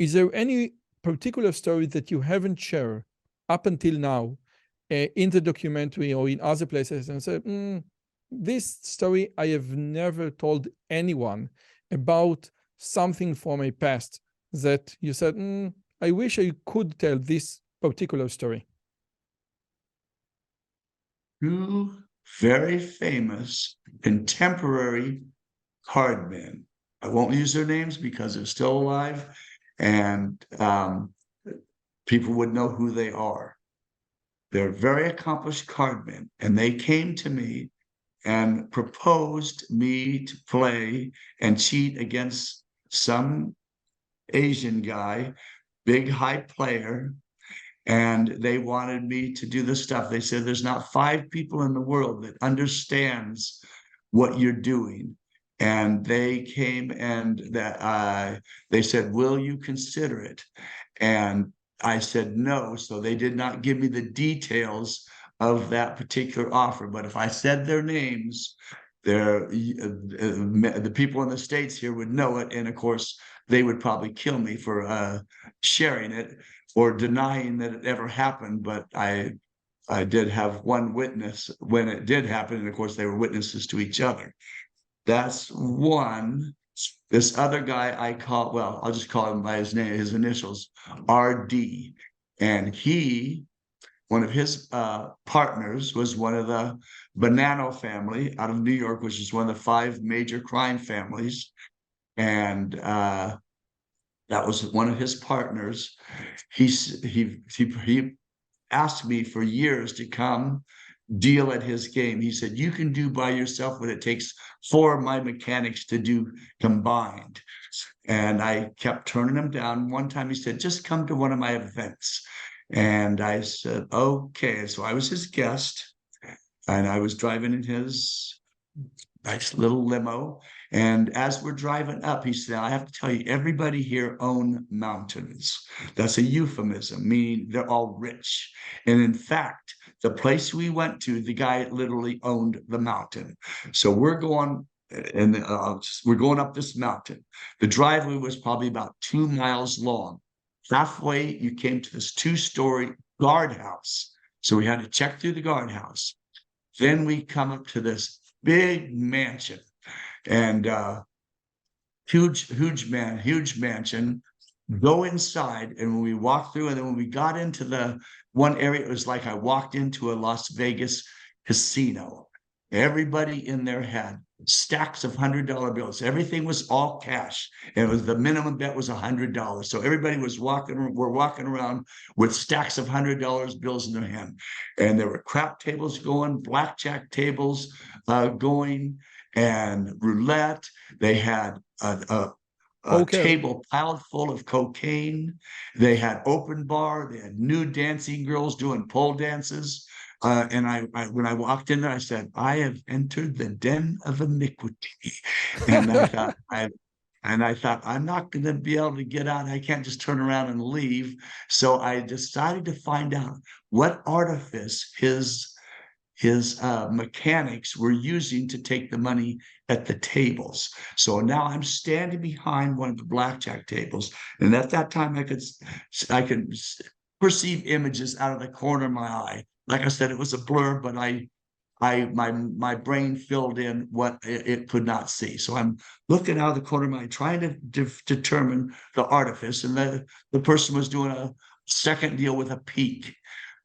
Is there any particular story that you haven't shared up until now in the documentary or in other places and said, this story I have never told anyone about something from my past that you said, I wish I could tell this particular story? Two very famous contemporary card men. I won't use their names because they're still alive and people would know who they are. They're very accomplished card men, and they came to me and proposed me to play and cheat against some Asian guy, big high player, and they wanted me to do this stuff. They said there's not 5 people in the world that understands what you're doing. And they came and they said, "Will you consider it?" And I said no. So they did not give me the details of that particular offer. But if I said their names, the people in the States here would know it. And of course, they would probably kill me for sharing it or denying that it ever happened. But I did have one witness when it did happen. And of course, they were witnesses to each other. That's one. This other guy I'll just call him by his name, his initials, RD. And one of his partners was one of the Bonanno family out of New York, which is one of the 5 major crime families. And that was one of his partners. He asked me for years to come deal at his game. He said, "You can do by yourself what it takes 4 of my mechanics to do combined." And I kept turning him down. One time he said, "Just come to one of my events." And I said, okay. So I was his guest and I was driving in his nice little limo. And as we're driving up, he said, "I have to tell you, everybody here own mountains." That's a euphemism, meaning they're all rich. And in fact, the place we went to, the guy literally owned the mountain. So we're going up this mountain. The driveway was probably about 2 miles long. Halfway, you came to this 2-story guardhouse. So we had to check through the guardhouse. Then we come up to this big mansion. And huge mansion. Go inside, and when we walked through, and then when we got into the one area, it was like I walked into a Las Vegas casino. Everybody in there had stacks of $100 bills. Everything was all cash. And it was the minimum bet was $100. So everybody was walking around with stacks of $100 bills in their hand. And there were crap tables going, blackjack tables going, and roulette. They had a table piled full of cocaine. They had open bar. They had nude dancing girls doing pole dances. And when I walked in there, I said, "I have entered the den of iniquity." And I thought, I'm not going to be able to get out. I can't just turn around and leave. So I decided to find out what artifice his mechanics were using to take the money at the tables. So now I'm standing behind one of the blackjack tables, and at that time I could perceive images out of the corner of my eye. Like I said, it was a blur, but my brain filled in what it could not see. So I'm looking out of the corner of my eye, trying to determine the artifice, and the person was doing a second deal with a peak.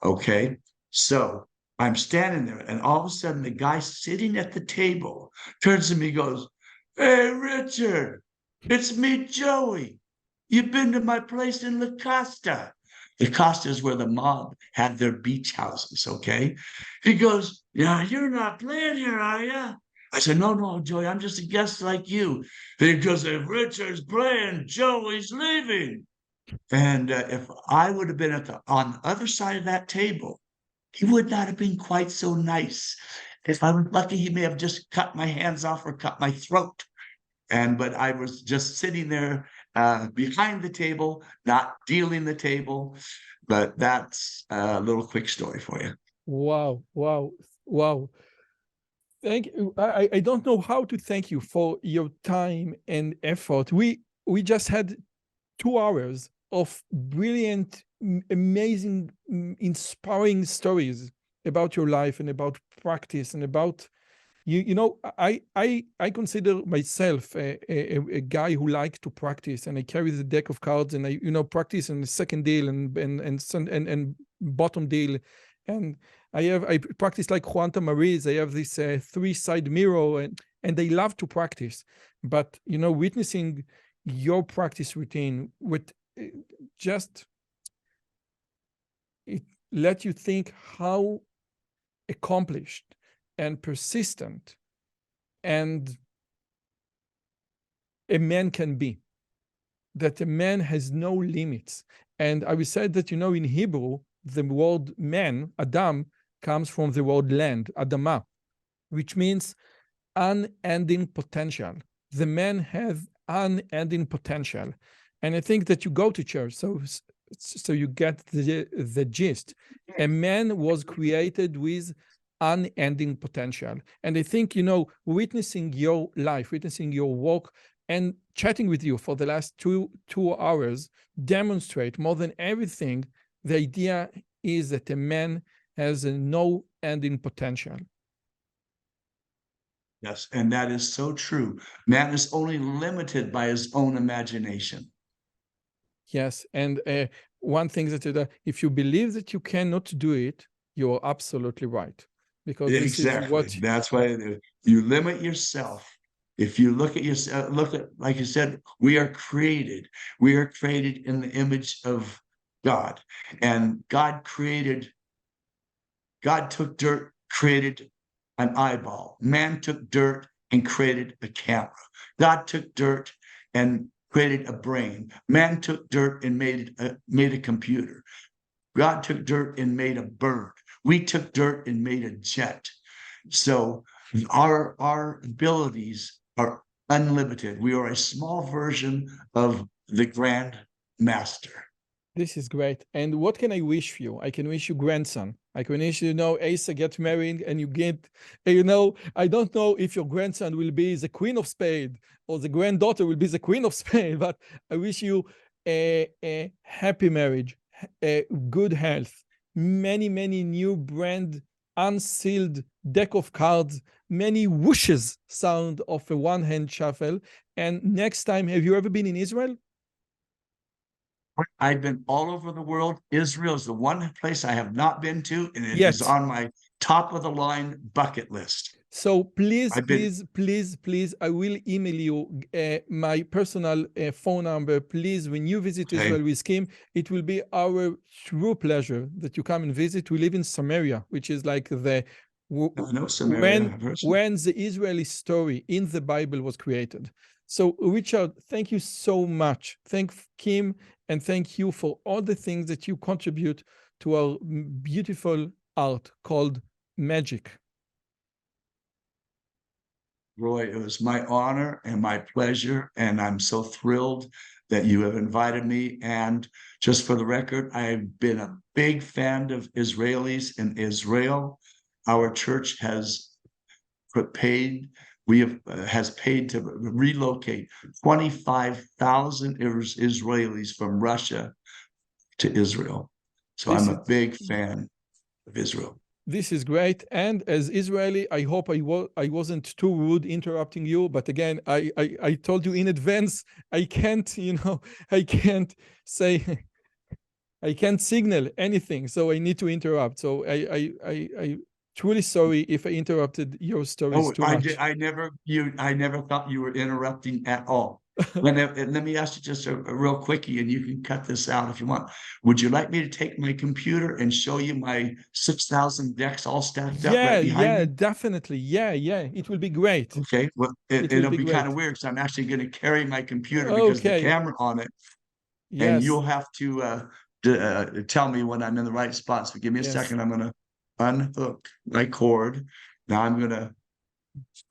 Okay, so I'm standing there, and all of a sudden, the guy sitting at the table turns to me and goes, "Hey, Richard, it's me, Joey. You've been to my place in La Costa." La Costa is where the mob had their beach houses, okay? He goes, "Yeah, you're not playing here, are you?" I said, No, Joey, I'm just a guest like you." He goes, "If Richard's playing, Joey's leaving." And if I would have been on the other side of that table, he would not have been quite so nice. If I was lucky, he may have just cut my hands off or cut my throat. But I was just sitting there behind the table, not dealing the table. But that's a little quick story for you. Wow, wow, wow. Thank you. I don't know how to thank you for your time and effort. We just had 2 hours of brilliant, amazing, inspiring stories about your life and about practice and about I consider myself a guy who likes to practice, and I carry the deck of cards, and I practice in the second deal and bottom deal, and I practice like Juan Tamariz. I have this 3-side mirror, and I love to practice, but witnessing your practice routine with just it let you think how accomplished and persistent and a man can be, that a man has no limits. And I will say that in Hebrew the word man, Adam, comes from the word land, Adama, which means unending potential. The man has unending potential. And I think that you go to church, so you get the gist. A man was created with unending potential. And I think, witnessing your life, witnessing your work, and chatting with you for the last two hours demonstrate more than everything, the idea is that a man has a no ending potential. Yes, and that is so true. Man is only limited by his own imagination. Yes, and one thing that if you believe that you cannot do it, you're absolutely right. Because exactly. This is what that's why you limit yourself. If you look at yourself, like you said, we are created. We are created in the image of God, and God took dirt, created an eyeball. Man took dirt and created a camera. God took dirt and created a brain. Man took dirt and made a computer. God took dirt and made a bird. We took dirt and made a jet. So our abilities are unlimited. We are a small version of the grand master. This is great. And what can I wish for you? I can wish you grandson. I can wish Asa get married and you get, I don't know if your grandson will be the queen of spades or the granddaughter will be the queen of spades, but I wish you a happy marriage, a good health, many new brand unsealed deck of cards, many whooshes sound of a one-hand shuffle. And next time, have you ever been in Israel? I've been all over the world. Israel is the one place I have not been to, and it is on my top of the line bucket list. So please, I will email you my personal phone number. Please, when you visit Israel with Kim, it will be our true pleasure that you come and visit. We live in Samaria, which is like when the Israeli story in the Bible was created. So Richard, thank you so much. Thank Kim, and thank you for all the things that you contribute to our beautiful art called magic. Roy, it was my honor and my pleasure, and I'm so thrilled that you have invited me. And just for the record, I've been a big fan of Israelis in Israel, our church has paid. Has paid to relocate 25,000 Israelis from Russia to Israel. So I'm a big fan of Israel. This is great. And as Israeli, I hope I wasn't too rude interrupting you. But again, I told you in advance, I can't, I can't say, I can't signal anything. So I need to interrupt. So I truly sorry if I interrupted your stories too much. I never thought you were interrupting at all. And let me ask you just a real quickie, and you can cut this out if you want. Would you like me to take my computer and show you my 6,000 decks all stacked up right behind me? Definitely. Yeah. It will be great. Okay. Well, it'll be kind of weird because I'm actually going to carry my computer because the camera on it. Yes. And you'll have to tell me when I'm in the right spot. So give me a second. I'm going to unhook my cord. Now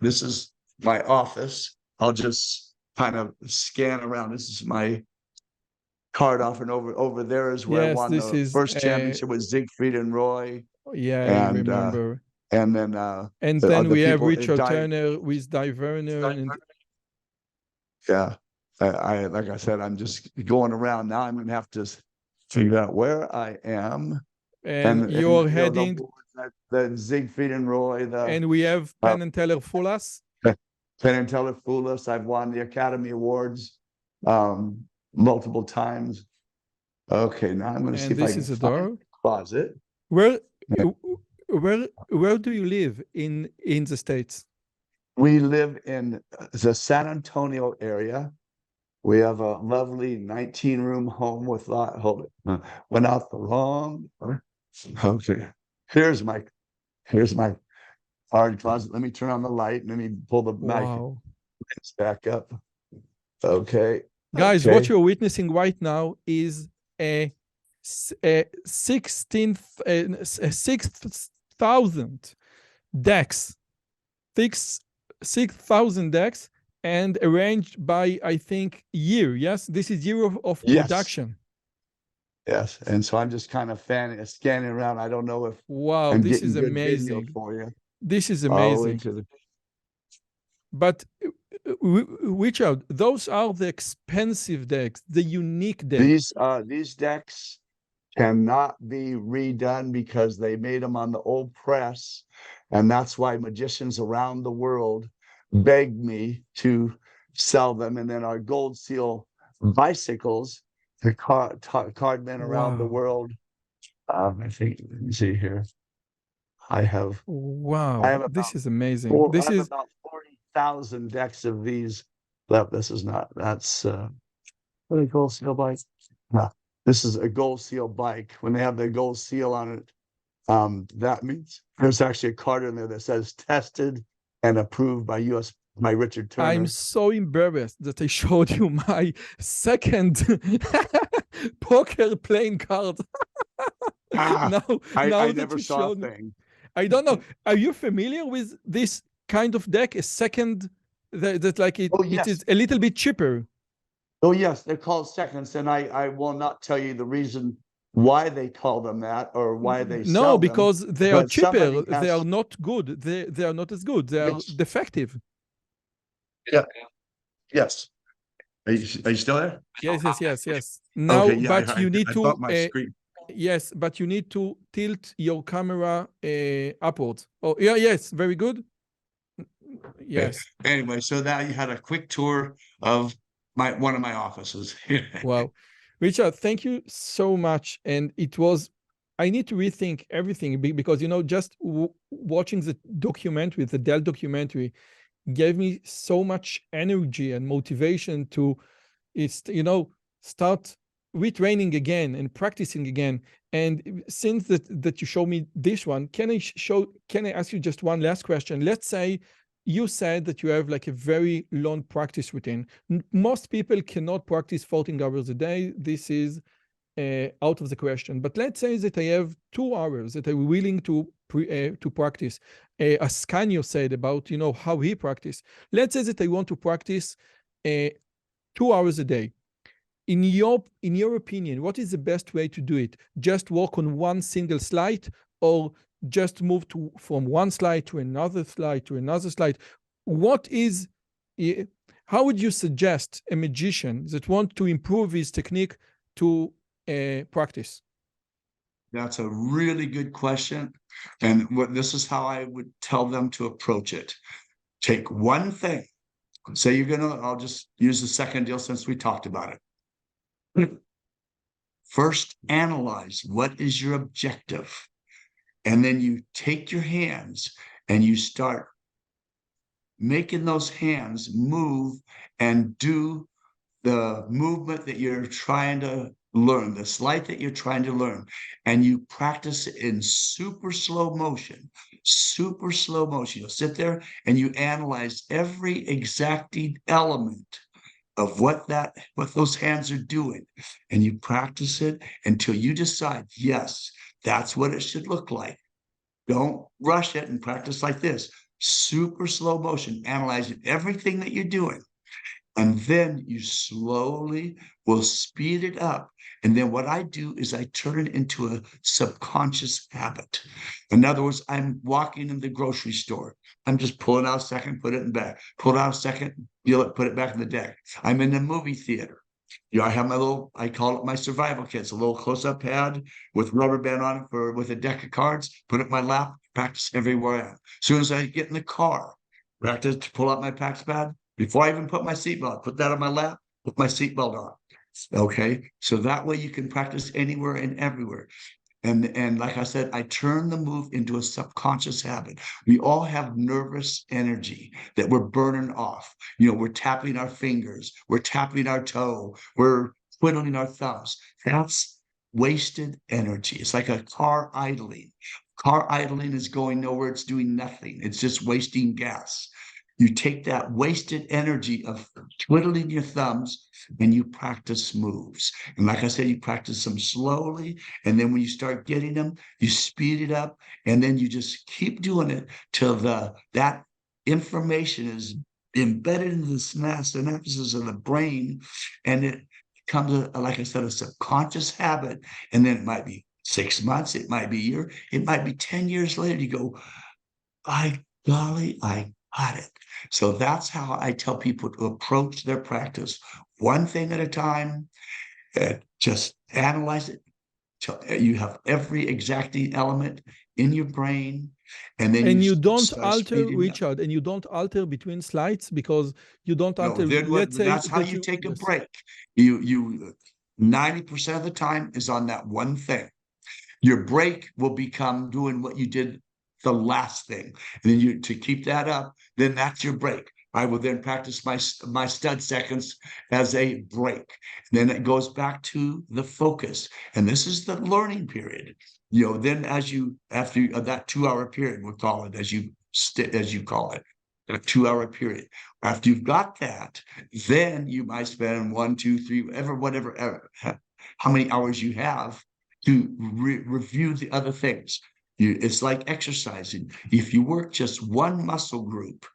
this is my office. I'll just kind of scan around. This is my card off, and over there is where I won the first championship with Siegfried and Roy. Yeah, I remember. And then we have Richard Turner with Diverner. Yeah. I like I said, I'm just going around now. I'm going to have to figure out where I am. And you're heading. The Siegfried and Roy. And we have Penn and Teller Fullas. Penn and Teller Fullas. I've won the Academy Awards multiple times. Okay, now I'm going to see if I can find the closet. Where do you live in the States? We live in the San Antonio area. We have a lovely 19-room home with went out the wrong. Okay. Here's my hard closet. Let me turn on the light and let me pull the mic back up. Okay. Guys, what you're witnessing right now is a 6,000 decks. 6,000 decks and arranged by, I think, year. Yes, this is year of production. Yes, and so I'm just kind of scanning around. I don't know if this is amazing for you. This is amazing. But Richard, those are the expensive decks, the unique decks. These decks cannot be redone because they made them on the old press, and that's why magicians around the world begged me to sell them. And then our gold seal bicycles, the cardmen around the world. I think, let me see here. I have this is amazing. This is about 40,000 decks of these left. This is not, that's what a gold seal bike. No, this is a gold seal bike. When they have the gold seal on it, that means there's actually a card in there that says tested and approved by Richard Turner. I'm so embarrassed that I showed you my second poker playing card. I never saw a thing. I don't know. Are you familiar with this kind of deck? A second that like it is a little bit cheaper. Oh yes, they're called seconds, and I will not tell you the reason why they call them that or why they sell them. Because they are cheaper. They are not good. They are not as good. They are defective. Yeah. Yes. Are you still there? Yes. Now, okay, but you need to. Yes, but you need to tilt your camera upwards. Oh, yeah, yes, very good. Yes. Anyway, so now you had a quick tour of one of my offices. Wow. Richard, thank you so much. And I need to rethink everything because, just watching the documentary, the Dell documentary, gave me so much energy and motivation to, start retraining again and practicing again. And since that you show me this one, can I ask you just one last question? Let's say you said that you have like a very long practice routine. Most people cannot practice 14 hours a day. This is out of the question. But let's say that I have 2 hours that I'm willing to practice. As Canio said about, how he practiced. Let's say that I want to practice 2 hours a day. In your opinion, what is the best way to do it? Just work on one single slide, or just move from one slide to another slide to another slide. How would you suggest a magician that want to improve his technique to practice? That's a really good question. And this is how I would tell them to approach it. Take one thing. Say I'll just use the second deal since we talked about it. First, analyze what is your objective. And then you take your hands and you start making those hands move and do the movement that you're trying to learn, the sleight that you're trying to learn, and you practice it in super slow motion. You'll sit there and you analyze every exacting element of what those hands are doing, and you practice it until you decide, yes, that's what it should look like. Don't rush it and practice like this. Super slow motion, analyzing everything that you're doing. And then you slowly will speed it up. And then what I do is I turn it into a subconscious habit. In other words, I'm walking in the grocery store. I'm just pulling out a second, put it in back. Pull it out a second, put it back in the deck. I'm in the movie theater. I have I call it my survival kit. It's a little close-up pad with rubber band on it with a deck of cards. Put it in my lap, practice everywhere I am. As soon as I get in the car, practice to pull out my practice pad. Before I even put my seatbelt, put that on my lap, put my seatbelt on. Okay, so that way you can practice anywhere and everywhere. And like I said, I turn the move into a subconscious habit. We all have nervous energy that we're burning off. We're tapping our fingers, we're tapping our toe, we're twiddling our thumbs. That's wasted energy. It's like a car idling. Car idling is going nowhere. It's doing nothing. It's just wasting gas. You take that wasted energy of twiddling your thumbs and you practice moves. And like I said, you practice them slowly. And then when you start getting them, you speed it up. And then you just keep doing it till that information is embedded in the synapses of the brain. And it becomes, like I said, a subconscious habit. And then it might be 6 months, it might be a year, it might be 10 years later. You go, by golly, I got it. So that's how I tell people to approach their practice, one thing at a time. Just analyze it till you have every exacting element in your brain, and then you don't alter, Richard, and you don't alter between slides, because you don't alter. Let's say that's how you take a break. You 90% of the time is on that one thing. Your break will become doing what you did the last thing. And then to keep that up, then that's your break. I will then practice my stud seconds as a break. And then it goes back to the focus. And this is the learning period. Then after that 2-hour period, we'll call it, as you call it, a 2-hour period. After you've got that, then you might spend 1, 2, 3, whatever, how many hours you have to review the other things. It's like exercising. If you work just one muscle group,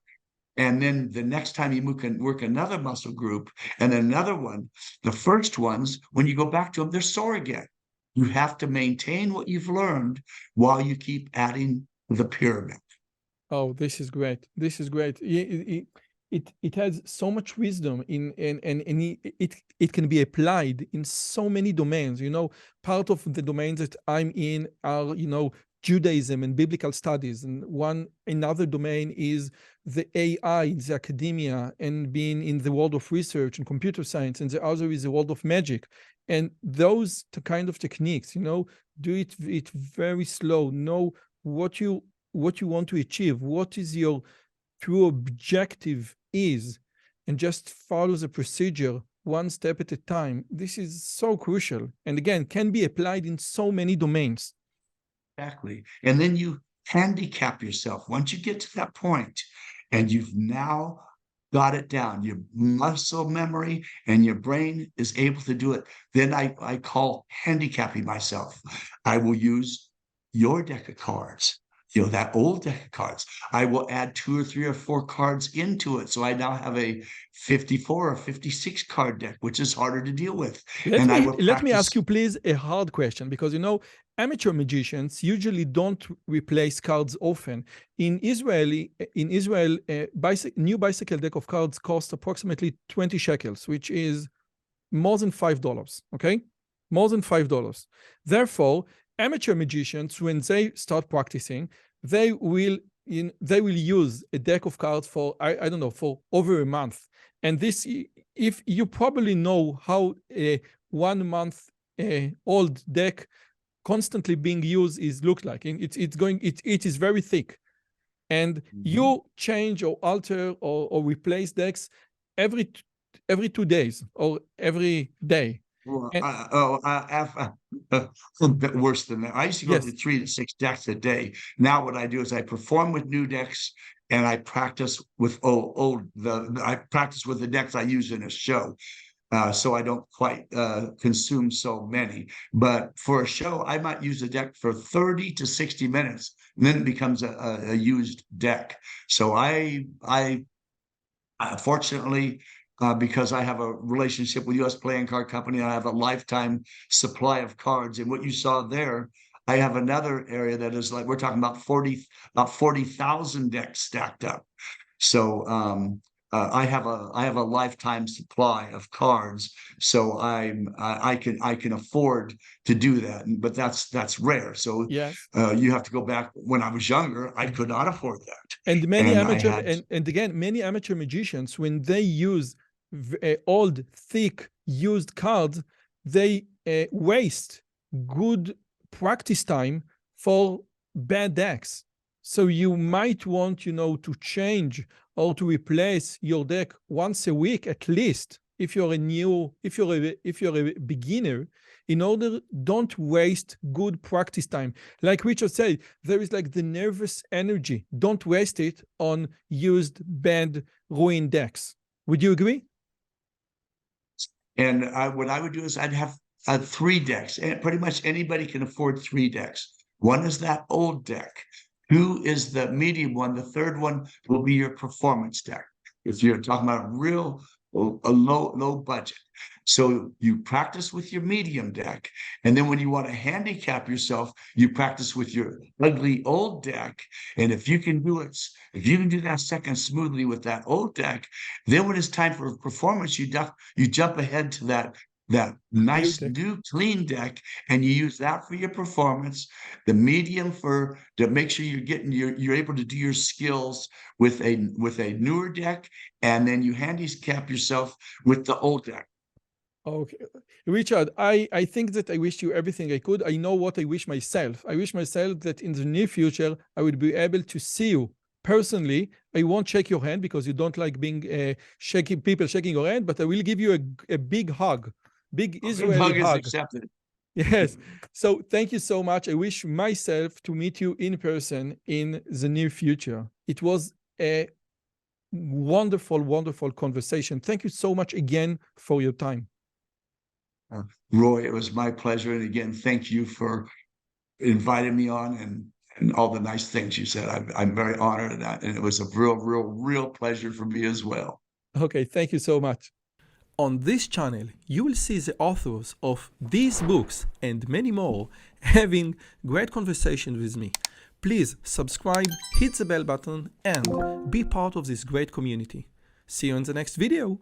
and then the next time you can work another muscle group and another one, the first ones, when you go back to them, they're sore again. You have to maintain what you've learned while you keep adding the pyramid. Oh, this is great. This is great. It has so much wisdom and it can be applied in so many domains. Part of the domains that I'm in are, Judaism and biblical studies, and another domain is the AI, the academia, and being in the world of research and computer science, and the other is the world of magic. And those kind of techniques, do it very slow. Know what you want to achieve, what is your true objective is, and just follow the procedure one step at a time. This is so crucial, and again, can be applied in so many domains. Exactly. And then you handicap yourself. Once you get to that point and you've now got it down, your muscle memory and your brain is able to do it, then I call handicapping myself. I will use your deck of cards. that old deck of cards. I will add 2 or 3 or 4 cards into it. So I now have a 54 or 56 card deck, which is harder to deal with. Let me ask you, please, a hard question, because amateur magicians usually don't replace cards often. In Israel, new bicycle deck of cards costs approximately 20 shekels, which is more than $5. Okay, more than $5. Therefore, amateur magicians, when they start practicing, they will use a deck of cards for I don't know, for over a month. And this, if you probably know how a 1 month old deck constantly being used look like. It is very thick, and you change or alter or replace decks every 2 days or every day. A bit worse than that. I used to go to 3 to 6 decks a day. Now what I do is I perform with new decks, and I practice with I practice with the decks I use in a show. So I don't quite consume so many. But for a show, I might use a deck for 30 to 60 minutes, and then it becomes a used deck. So I fortunately, because I have a relationship with U.S. Playing Card Company, I have a lifetime supply of cards. And what you saw there, I have another area that is like, we're talking about 40,000 decks stacked up. So I have a lifetime supply of cards, so I can afford to do that, but that's rare. So you have to go back. When I was younger, I could not afford that. And many many amateur magicians, when they use old, thick, used cards, they waste good practice time for bad decks. So you might want, to change or to replace your deck once a week at least, if you're a beginner, in order don't waste good practice time. Like Richard said, there is like the nervous energy. Don't waste it on used, bad, ruined decks. Would you agree? And what I would do is I'd have 3 decks, and pretty much anybody can afford 3 decks. One is that old deck. 2 is the medium one. The third one will be your performance deck, if you're talking about a low budget. So you practice with your medium deck, and then when you want to handicap yourself, you practice with your ugly old deck. And if you can do that second smoothly with that old deck, then when it's time for performance, you jump ahead to that nice new clean deck, and you use that for your performance, the medium to make sure you're able to do your skills with a newer deck, and then you handicap yourself with the old deck. Okay, Richard, I think that I wish you everything I could. I know what I wish myself. I wish myself that in the near future I would be able to see you personally. I won't shake your hand because you don't like being people shaking your hand, but I will give you a big hug. Big Israeli hug. Is accepted. Yes. So thank you so much. I wish myself to meet you in person in the near future. It was a wonderful, wonderful conversation. Thank you so much again for your time. Roy, it was my pleasure. And again, thank you for inviting me on and all the nice things you said. I'm very honored of that. And it was a real pleasure for me as well. Okay. Thank you so much. On this channel, you will see the authors of these books and many more having great conversations with me. Please subscribe, hit the bell button, and be part of this great community. See you in the next video.